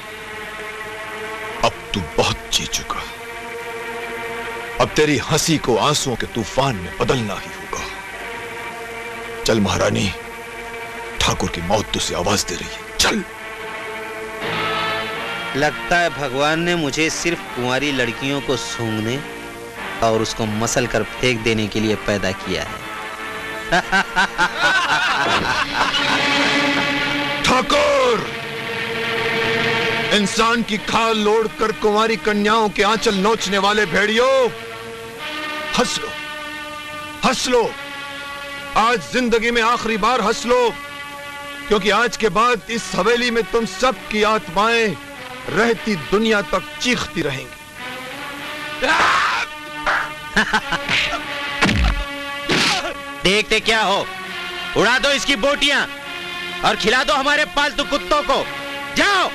अब तू बहुत जी चुका। अब तेरी हंसी को आंसुओं के तूफान में बदलना ही होगा। चल महारानी, ठाकुर की मौत तुझसे आवाज दे रही है, चल। लगता है भगवान ने मुझे सिर्फ कुंवारी लड़कियों को सूंघने और उसको मसल कर फेंक देने के लिए पैदा किया है। ठाकुर, इंसान की खाल लोड़ कर कुंवारी कन्याओं के आंचल नोचने वाले भेड़ियों, हंस लो, हंस लो। आज जिंदगी में आखिरी बार हंस लो, क्योंकि आज के बाद इस हवेली में तुम सब की आत्माएं रहती दुनिया तक चीखती रहेंगी। देखते क्या हो, उड़ा दो इसकी बोटियां और खिला दो हमारे पालतू कुत्तों को। जाओ।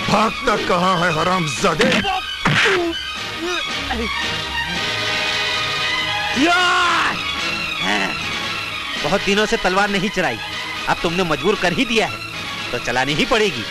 भागता कहां है हरामजादे? बहुत दिनों से तलवार नहीं चलाई, अब तुमने मजबूर कर ही दिया है तो चलानी ही पड़ेगी।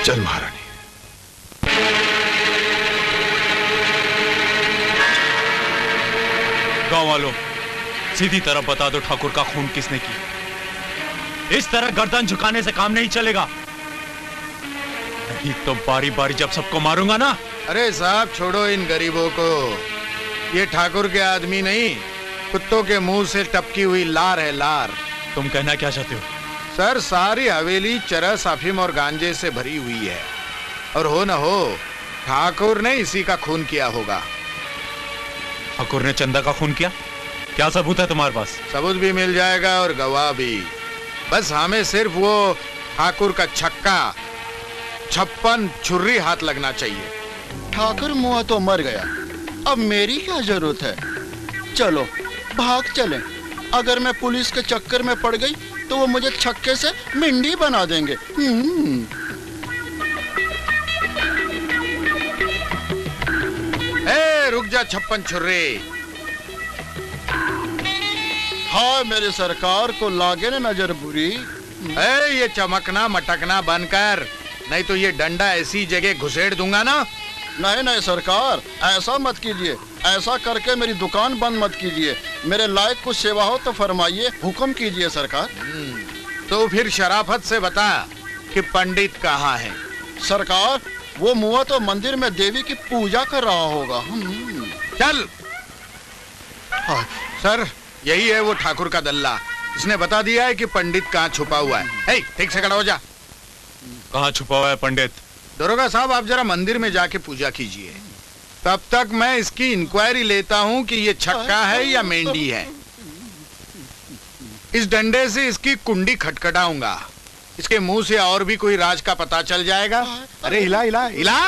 चल महारानी। गांव वालों, सीधी तरह बता दो ठाकुर का खून किसने किया। इस तरह गर्दन झुकाने से काम नहीं चलेगा, नहीं तो बारी बारी जब सबको मारूंगा ना। अरे साहब छोड़ो इन गरीबों को, ये ठाकुर के आदमी नहीं, कुत्तों के मुंह से टपकी हुई लार है, लार। तुम कहना क्या चाहते हो? सर, सारी हवेली चरस, अफीम और गांजे से भरी हुई है, और हो न हो ठाकुर ने इसी का खून किया होगा। ठाकुर ने चंदा का खून किया? क्या सबूत है तुम्हारे पास? सबूत भी मिल जाएगा और गवाह भी। बस हमें सिर्फ वो ठाकुर का छक्का 56 छुर्री हाथ लगना चाहिए। ठाकुर मुआ तो मर गया, अब मेरी क्या जरूरत है? चलो भाग चलें। अगर मैं पुलिस के चक्कर में पड़ गई तो वो मुझे छक्के से मिंडी बना देंगे। ए, रुक जा छप्पन छुर्रे। हाय मेरे सरकार को लागे न नजर बुरी। ये चमकना मटकना बंद कर, नहीं तो ये डंडा ऐसी जगह घुसेड़ दूंगा ना। नहीं नहीं सरकार, ऐसा मत कीजिए। ऐसा करके मेरी दुकान बंद मत कीजिए। मेरे लायक कुछ सेवा हो तो फरमाइए, हुक्म कीजिए सरकार। तो फिर शराफत से बता कि पंडित कहाँ है? सरकार, वो मुआ तो मंदिर में देवी की पूजा कर रहा होगा। चल। सर, यही है वो ठाकुर का दल्ला। इसने बता दिया है कि पंडित कहाँ छुपा हुआ है। ठीक से खड़ा हो जा। कहाँ छुपा हुआ है पंडित? दरोगा साहब, आप जरा मंदिर में जाके पूजा कीजिए। तब तक मैं इसकी इंक्वायरी लेता हूँ कि ये छक्का है या मेंढी है। इस डंडे से इसकी कुंडी खटखटाऊंगा। इसके मुंह से और भी कोई राज का पता चल जाएगा। अरे हिला हिला हिला।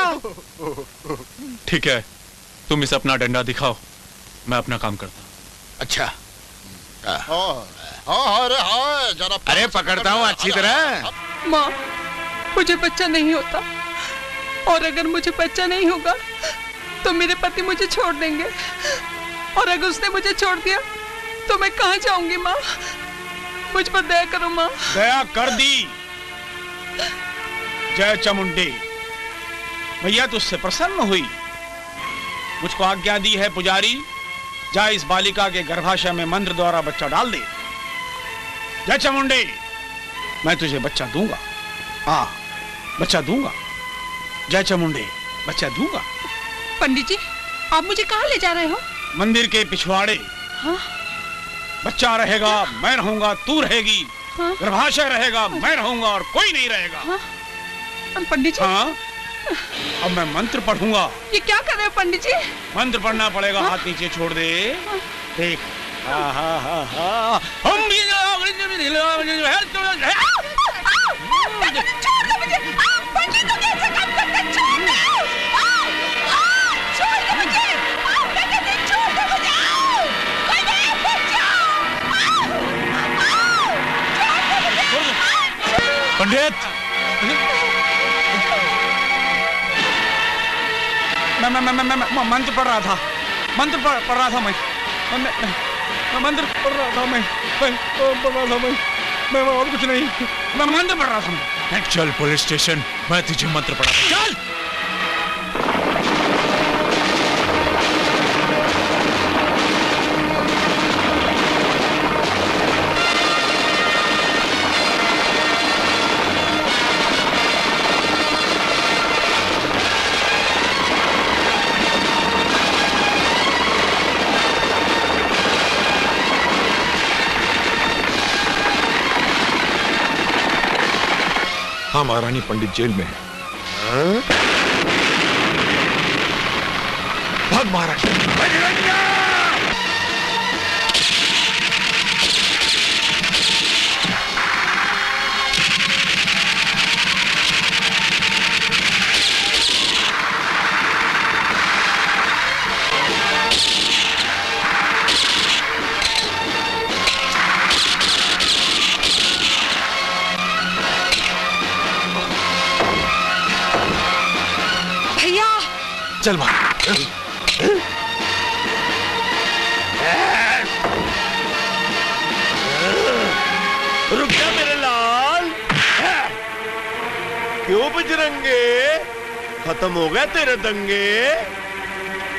ठीक है, तुम इसे अपना डंडा दिखाओ, मैं अपना काम करता हूँ। अच्छा। अरे पकड़ता हूँ अच्छी तरह। माँ, मुझे बच्चा नहीं होता, और अगर मुझे बच्चा नहीं होगा तो मेरे पति मुझे छोड़ देंगे, और अगर उसने मुझे छोड़ दिया तो मैं कहाँ जाऊंगी? माँ, मुझ पर दया करो माँ। दया कर दी। जय चामुंडी, भैया तुझसे प्रसन्न हुई। मुझको आज्ञा दी है पुजारी, जा इस बालिका के गर्भाशय में मंत्र द्वारा बच्चा डाल दे। जय चामुंडी, मैं तुझे बच्चा दूंगा। हाँ, बच्चा दूंगा। जय चामुंडी, बच्चा दूंगा। पंडित जी, आप मुझे कहाँ ले जा रहे हो? मंदिर के पिछवाड़े। हाँ? बच्चा रहेगा, मैं रहूंगा, तू रहेगी। हाँ? गर्भाशय रहेगा, मैं रहूंगा, और कोई नहीं रहेगा। हाँ? पंडित जी। हाँ? अब मैं मंत्र पढ़ूंगा। ये क्या कर रहे हो पंडित जी? मंत्र पढ़ना पड़ेगा। हाथ नीचे छोड़ दे। देख। पंडित, मैं मंत्र पढ़ रहा था। मंत्र पढ़ रहा था मैं मंत्र पढ़ रहा था। मैं और कुछ नहीं, मैं मंत्र पढ़ रहा था। चल पुलिस स्टेशन, मैं तुझे मंत्र पढ़ाता। चल। हाँ, महारानी पंडित जेल में है। भाग महारानी। चल रुक जा मेरे लाल। क्यों बजरंगे, खत्म हो गए तेरे दंगे?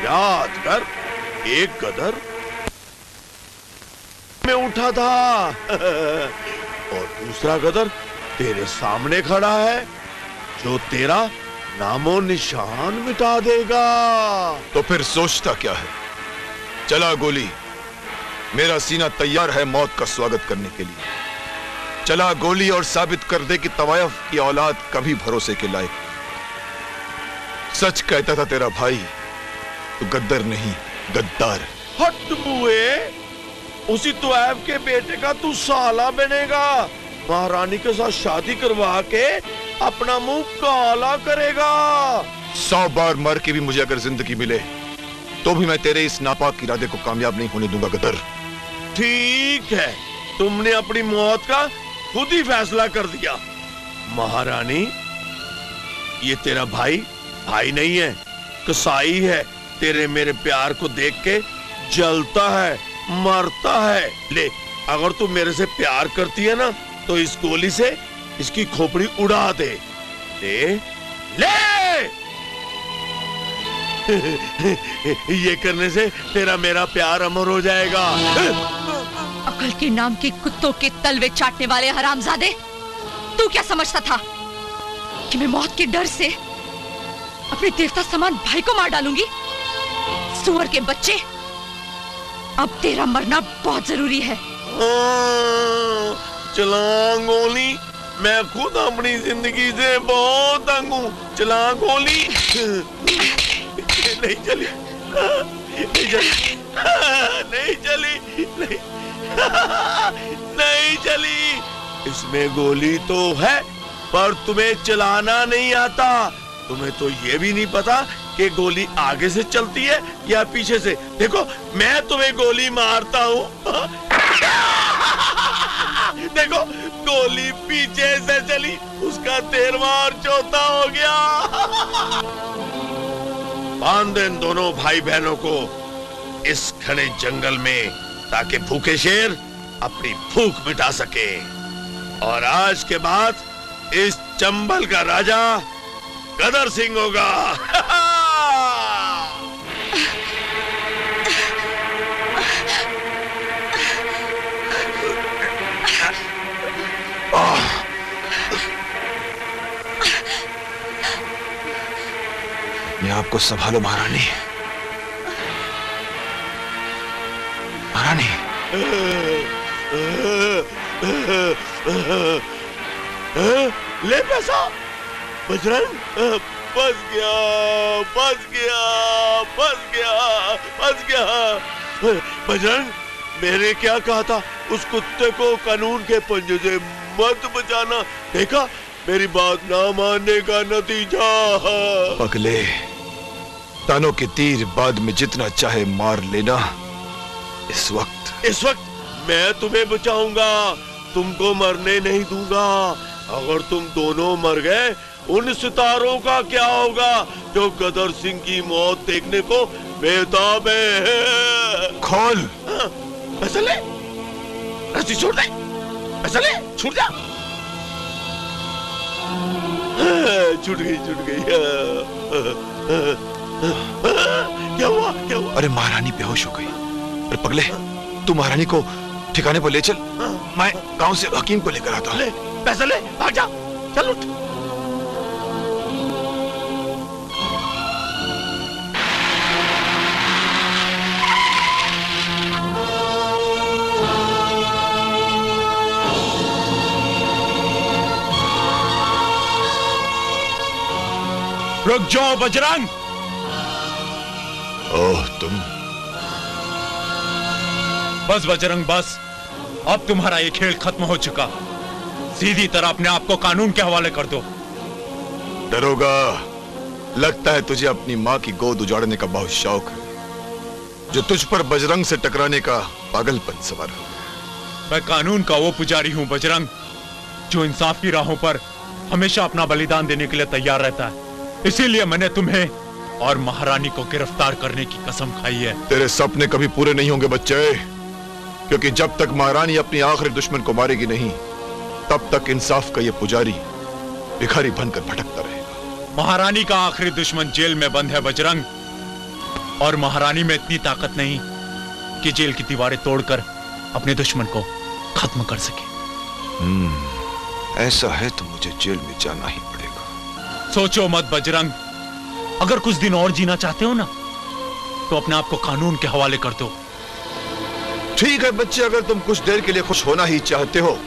याद कर, एक गदर में उठा था और दूसरा गदर तेरे सामने खड़ा है, जो तेरा नामो निशान मिटा देगा। तो फिर सोचता क्या है? चला गोली। मेरा सीना तैयार है मौत का स्वागत करने के लिए। चला गोली और साबित कर दे कि तवायफ की औलाद कभी भरोसे के लायक। सच कहता था तेरा भाई, तो गद्दर नहीं गद्दार। हट बुए, उसी तवायफ के बेटे का तू साला बनेगा। महारानी के साथ शादी करवा के अपना मुंह काला करेगा। 100 बार मर के भी मुझे अगर जिंदगी मिले तो भी मैं तेरे इस नापाक इरादे को कामयाब नहीं होने दूंगा गदर। ठीक है, तुमने अपनी मौत का खुद ही फैसला कर दिया। महारानी, ये तेरा भाई नहीं है, कसाई है। तेरे मेरे प्यार को देख के जलता है, मरता है। ले, अगर तू मेरे से प्यार करती है ना तो इस गोली से इसकी खोपड़ी उड़ा दे। ले ले ये करने से तेरा मेरा प्यार अमर हो जाएगा। अकल के नाम के कुत्तों के तलवे चाटने वाले हरामजादे, तू क्या समझता था कि मैं मौत के डर से अपने देवता समान भाई को मार डालूंगी? सुअर के बच्चे, अब तेरा मरना बहुत जरूरी है। चला गोली, मैं खुद अपनी जिंदगी से बहुत तंग हूँ। चला गोली। नहीं चली, नहीं चली, नहीं चली, नहीं चली। इसमें गोली तो है, पर तुम्हें चलाना नहीं आता। तुम्हें तो ये भी नहीं पता कि गोली आगे से चलती है या पीछे से। देखो, मैं तुम्हें गोली मारता हूँ, देखो गोली पीछे से चली, उसका 13वां और 4था हो गया। बांध दे इन दोनों भाई बहनों को इस घने जंगल में, ताकि भूखे शेर अपनी भूख मिटा सके। और आज के बाद इस चंबल का राजा गदर सिंह होगा। मैं आपको संभालो महारानी। महारानी, ले पैसा। बजरंग, फंस गया, फंस गया, फंस गया, फंस गया। बजरंग, मैंने क्या कहा था, उस कुत्ते को कानून के पंजे से मत बचाना। देखा, मेरी बात ना मानने का नतीजा। पगले, तानों के तीर बाद में जितना चाहे मार लेना। इस वक्त मैं तुम्हें बचाऊंगा, तुमको मरने नहीं दूंगा। अगर तुम दोनों मर गए, उन सितारों का क्या होगा जो गदर सिंह की मौत देखने को बेताब है। खोल। पैसा ले, रस्सी छोड़ दे, पैसा ले, छूट जा। छूट गई, छूट गई। क्या हुआ, क्या हुआ? अरे महारानी बेहोश हो गई। अरे पगले, तू महारानी को ठिकाने पर ले चल, मैं गांव से हकीम को लेकर आता हूँ। ले, पैसा ले, भाग जा, चल उठ। रुक जाओ बजरंग। ओह, तुम। बस बजरंग, बस। अब तुम्हारा ये खेल खत्म हो चुका। सीधी तरह अपने आप को कानून के हवाले कर दो। दरोगा, लगता है तुझे अपनी माँ की गोद उजाड़ने का बहुत शौक है, जो तुझ पर बजरंग से टकराने का पागलपन सवार हो। मैं कानून का वो पुजारी हूँ बजरंग, जो इंसाफ की राहों पर हमेशा अपना बलिदान देने के लिए तैयार रहता है। इसीलिए मैंने तुम्हें और महारानी को गिरफ्तार करने की कसम खाई है। तेरे सपने कभी पूरे नहीं होंगे बच्चे, क्योंकि जब तक महारानी अपनी आखिरी दुश्मन को मारेगी नहीं, तब तक इंसाफ का ये पुजारी भिखारी बनकर भटकता रहेगा। महारानी का आखिरी दुश्मन जेल में बंद है बजरंग, और महारानी में इतनी ताकत नहीं कि जेल की दीवारें तोड़कर अपने दुश्मन को खत्म कर सके। ऐसा है तो मुझे जेल में जाना ही पड़ेगा। सोचो मत बजरंग, अगर कुछ दिन और जीना चाहते हो ना, तो अपने आप को कानून के हवाले कर दो। ठीक है बच्चे, अगर तुम कुछ देर के लिए खुश होना ही चाहते हो,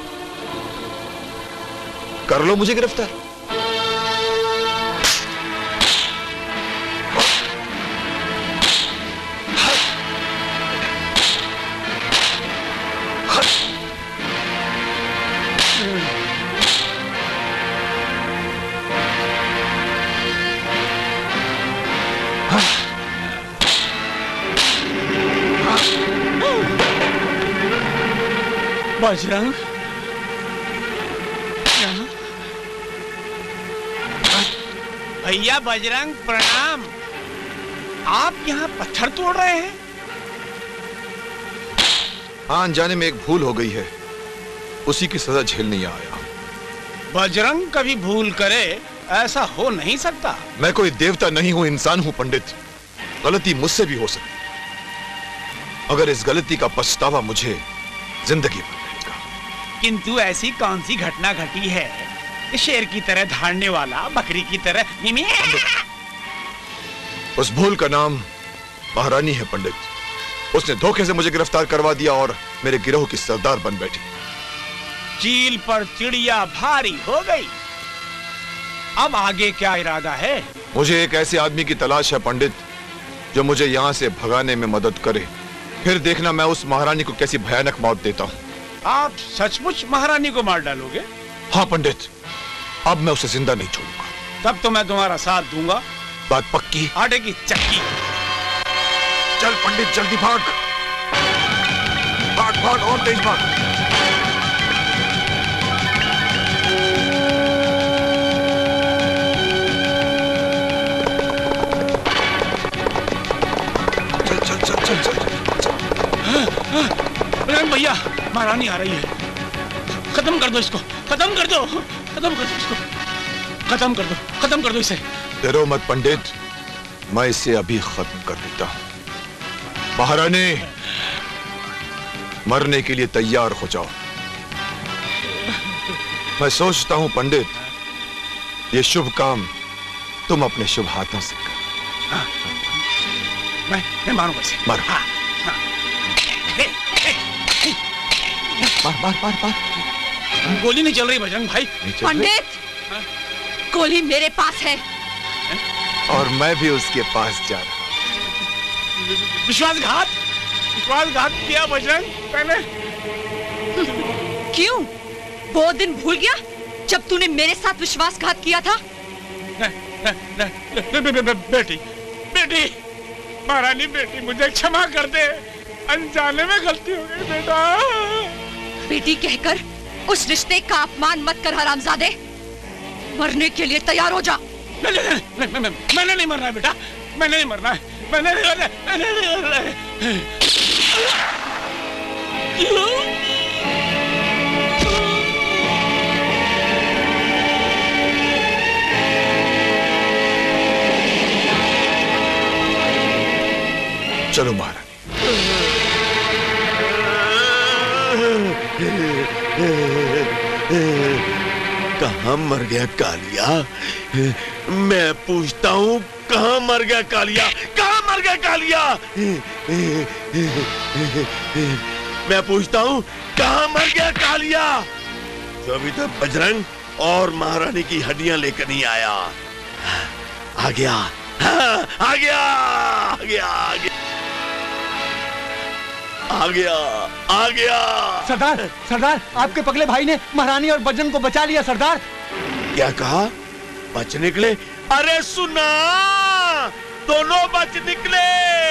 कर लो मुझे गिरफ्तार। बजरंग, भैया बजरंग प्रणाम। आप यहाँ पत्थर तोड़ रहे हैं? हाँ, अनजाने में एक भूल हो गई है, उसी की सजा झेलने यहाँ आया। बजरंग कभी भूल करे ऐसा हो नहीं सकता। मैं कोई देवता नहीं हूं, इंसान हूं पंडित। गलती मुझसे भी हो सकती, अगर इस गलती का पछतावा मुझे जिंदगी भर रहेगा। किंतु ऐसी कौन सी घटना घटी है कि शेर की तरह धाड़ने वाला बकरी की तरह उस भूल का नाम महारानी है पंडित। उसने धोखे से मुझे गिरफ्तार करवा दिया और मेरे गिरोह की सरदार बन बैठी। चील पर चिड़िया भारी हो गई। अब आगे क्या इरादा है? मुझे एक ऐसे आदमी की तलाश है पंडित, जो मुझे यहाँ से भगाने में मदद करे। फिर देखना मैं उस महारानी को कैसी भयानक मौत देता हूँ। आप सचमुच महारानी को मार डालोगे? हाँ पंडित, अब मैं उसे जिंदा नहीं छोड़ूंगा। तब तो मैं तुम्हारा साथ दूंगा। बात पक्की? आटे की चक्की। चल पंडित, जल्दी भाग भाग भाग, और तेज भाग। भैया, महारानी आ रही है। खत्म कर दो इसको, खत्म कर दो, खत्म कर दो इसको, खत्म कर दो, खत्म कर दो इसे। डरो मत पंडित, मैं इसे अभी खत्म कर देता हूं। महारानी, मरने के लिए तैयार हो जाओ। मैं सोचता हूं पंडित, ये शुभ काम तुम अपने शुभ हाथों से कर। मैं मारूंगा इसे। मारो। हाँ, हाँ। मार मार मार मार। गोली नहीं चल रही बजरंग भाई। पंडित, गोली मेरे पास है। और मैं भी उसके पास जा रहा हूं। विश्वासघात, विश्वासघात किया बजरंग मैंने। क्यों? वो दिन भूल गया जब तूने मेरे साथ विश्वासघात किया था? बेटी, बेटी, महारानी बेटी, मुझे क्षमा कर दे, अनजाने में गलती हो गई बेटा। बेटी कहकर उस रिश्ते का अपमान मत कर हरामजादे। मरने के लिए तैयार हो जा। मैंने नहीं मरना है बेटा, मैंने नहीं मरना है, मैंने नहीं मरना है, मैंने नहीं मरना है। चलो महारानी। कहाँ मर गया कालिया? मैं पूछता हूँ, कहाँ मर गया कालिया? कहाँ मर गया कालिया? मैं पूछता हूँ, कहाँ मर गया कालिया? जो अभी तक बजरंग और महारानी की हड्डियां लेकर नहीं आया। आ गया, हाँ, आ गया, आ गया, आ गया, आ गया, आ गया। सरदार, सरदार, आपके पगले भाई ने महारानी और बजरंग को बचा लिया सरदार। क्या कहा? बच निकले? अरे सुना, दोनों बच निकले।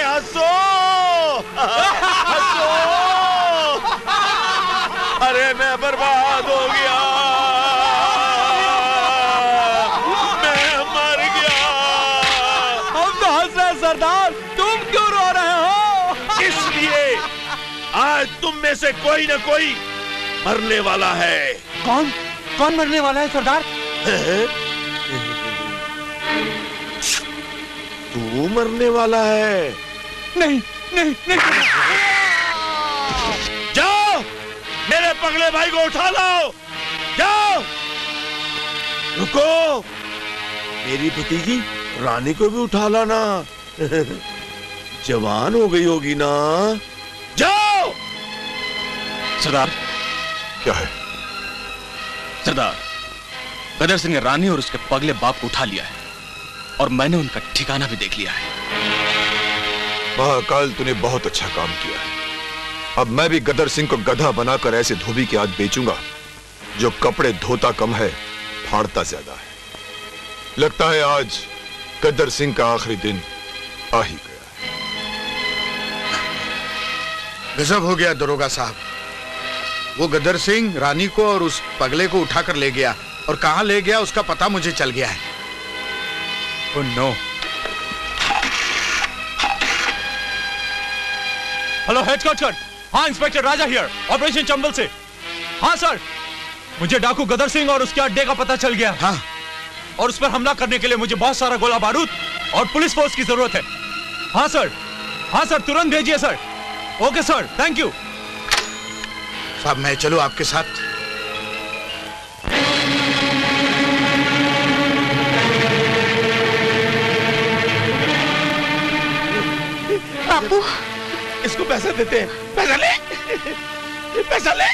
हंसो, हंसो। अरे मैं बर्बाद हो गया, मैं मर गया। हम तो हंस रहे सरदार, तुम क्यों रो रहे हो? इसलिए आज तुम में से कोई न कोई मरने वाला है। कौन? कौन मरने वाला है सरदार? तू मरने वाला है। नहीं, नहीं, नहीं। जाओ, मेरे पगले भाई को उठा लाओ। जाओ। रुको, मेरी भतीजी रानी को भी उठा लाना। जवान हो गई होगी ना। जाओ। सरदार। क्या है? सरदार, गदर सिंह ने रानी और उसके पगले बाप को उठा लिया है और मैंने उनका ठिकाना भी देख लिया है। महाकाल, तूने बहुत अच्छा काम किया है। अब मैं भी गदर सिंह को गधा बनाकर ऐसे धोबी के हाथ बेचूंगा जो कपड़े धोता कम है, फाड़ता ज्यादा है। लगता है आज गदर सिंह का आखिरी दिन आ ही गया। गजब हो गया दरोगा साहब। वो गदर सिंह रानी को और उस पगले को उठाकर ले गया, और कहां ले गया उसका पता मुझे चल गया है। Oh no. Hello headquarter. हाँ inspector Raja here, operation Chambal से। हाँ सर, मुझे डाकू गदर सिंह और उसके अड्डे का पता चल गया। हाँ, और उस पर हमला करने के लिए मुझे बहुत सारा गोला बारूद और पुलिस फोर्स की जरूरत है। हाँ सर, हाँ सर, तुरंत भेजिए sir. Okay sir, thank you. साहब मैं चलूं आपके साथ? बापू, इसको पैसा देते हैं। पैसा ले, पैसा ले।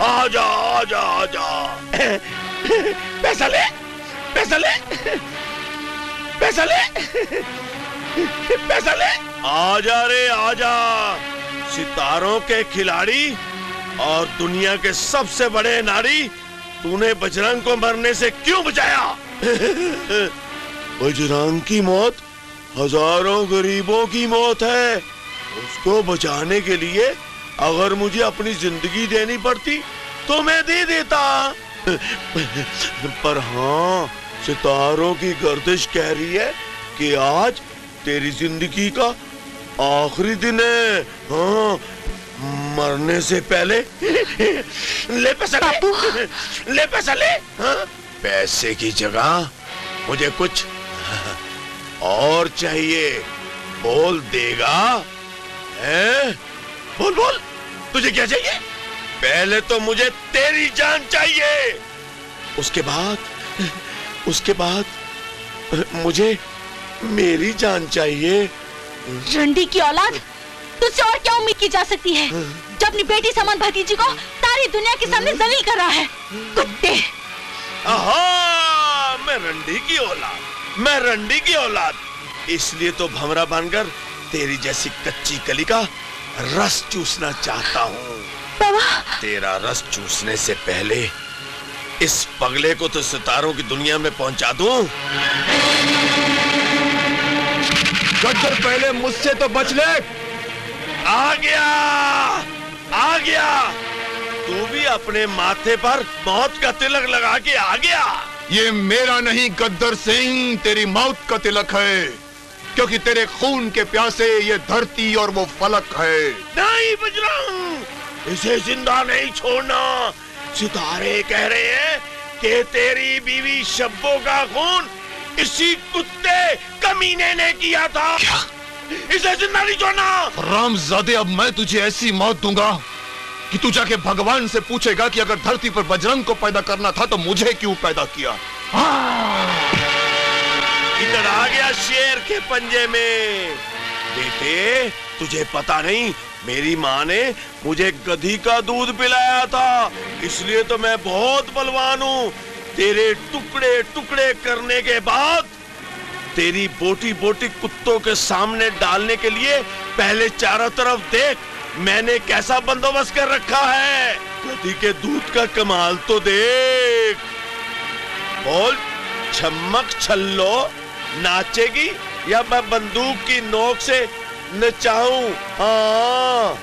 आजा आजा आजा, पैसा ले, पैसा ले, पैसा ले, पैसा ले। आजा रे आजा, सितारों के खिलाड़ी और दुनिया के सबसे बड़े नारी, तूने बजरंग को मरने से क्यों बचाया? बजरंग की मौत हजारों गरीबों की मौत है। उसको बचाने के लिए अगर मुझे अपनी जिंदगी देनी पड़ती तो मैं दे देता। पर हाँ, सितारों की गर्दिश कह रही है कि आज तेरी जिंदगी का आखिरी दिन है। हाँ, मरने से पहले ले पैसा ले, ले पैसा ले। हाँ? पैसे की जगह मुझे कुछ और चाहिए। बोल देगा? हैं? बोल बोल, तुझे क्या चाहिए? पहले तो मुझे तेरी जान चाहिए, उसके बाद मुझे मेरी जान चाहिए। रंडी की औलाद, तुझसे और क्या उम्मीद की जा सकती है जब अपनी बेटी समान भतीजी को सारी दुनिया के सामने जलील कर रहा है? कुत्ते! आहा, मैं रंडी की औलाद, मैं रंडी की औलाद, इसलिए तो भंवरा बनकर तेरी जैसी कच्ची कली का रस चूसना चाहता हूँ। तेरा रस चूसने से पहले इस पगले को तो सितारों की दुनिया में पहुंचा दूं। गद्दर, पहले मुझसे तो बच ले। आ गया, आ गया। तू भी अपने माथे पर मौत का तिलक लगा के आ गया। ये मेरा नहीं गद्दर सिंह, तेरी मौत का तिलक है, क्योंकि तेरे खून के प्यासे ये धरती और वो फलक है। नहीं बजरंग, इसे जिंदा नहीं छोड़ना। सितारे कह रहे हैं कि तेरी बीवी शब्बो का खून इसी कुत्ते कमीने ने किया था। क्या? इसे जिंदा नहीं छोड़ना। रामजादे, अब मैं तुझे ऐसी मौत दूंगा कि तू जाके भगवान से पूछेगा कि अगर धरती पर बजरंग को पैदा करना था तो मुझे क्यों पैदा किया। इधर आ गया शेर के पंजे में। बेटे, तुझे पता नहीं, मेरी माँ ने मुझे गधी का दूध पिलाया था, इसलिए तो मैं बहुत बलवान हूँ। तेरे टुकड़े टुकड़े करने के बाद तेरी बोटी बोटी कुत्तों के सामने डालने के लिए पहले चारों तरफ देख, मैंने कैसा बंदोबस्त कर रखा है। गधी के दूध का कमाल तो देख। बोल, छमक छल्लो, नाचेगी या मैं बंदूक की नोक से नचाऊं? हाँ।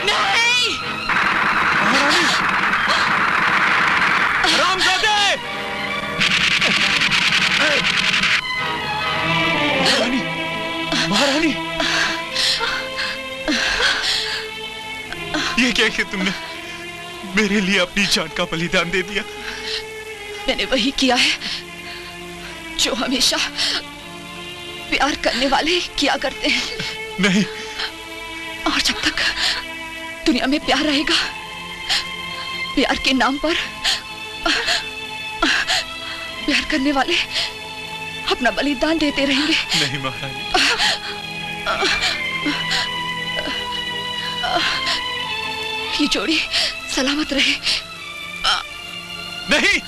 नहीं। रामजादे! महारानी, महारानी, ये क्या कि तुमने मेरे लिए अपनी जान का बलिदान दे दिया? मैंने वही किया है जो हमेशा प्यार करने वाले किया करते हैं। नहीं। और जब तक दुनिया में प्यार रहेगा, प्यार के नाम पर प्यार करने वाले अपना बलिदान देते रहेंगे। नहीं महारानी। ये जोड़ी सलामत रहे। नहीं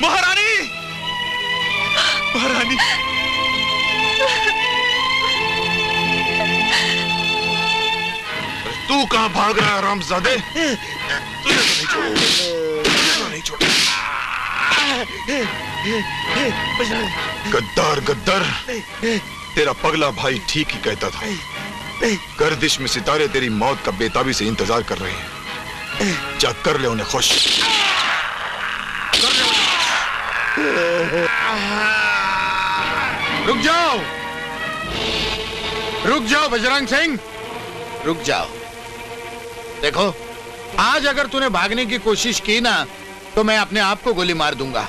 महारानी, महारानी। तू कहां भाग रहा है रामजादे? तुझे तो नहीं छोड़ा। गद्दार गद्दार, तेरा पगला भाई ठीक ही कहता था। गर्दिश में सितारे तेरी मौत का बेताबी से इंतजार कर रहे हैं। जा कर ले उन्हें खुश। रुक जाओ, रुक जाओ बजरंग सिंह, रुक जाओ। देखो, आज अगर तूने भागने की कोशिश की ना, तो मैं अपने आप को गोली मार दूंगा।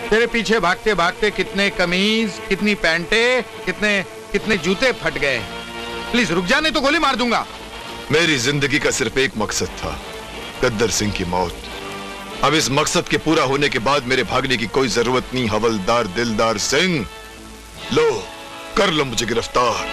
तेरे पीछे भागते भागते कितने कमीज, कितनी पैंटे, कितने जूते फट गए। प्लीज रुक जा, नहीं तो गोली मार दूंगा। मेरी जिंदगी का सिर्फ एक मकसद था, गद्दर सिंह की मौत। अब इस मकसद के पूरा होने के बाद मेरे भागने की कोई जरूरत नहीं। हवलदार दिलदार सिंह, लो कर लो मुझे गिरफ्तार।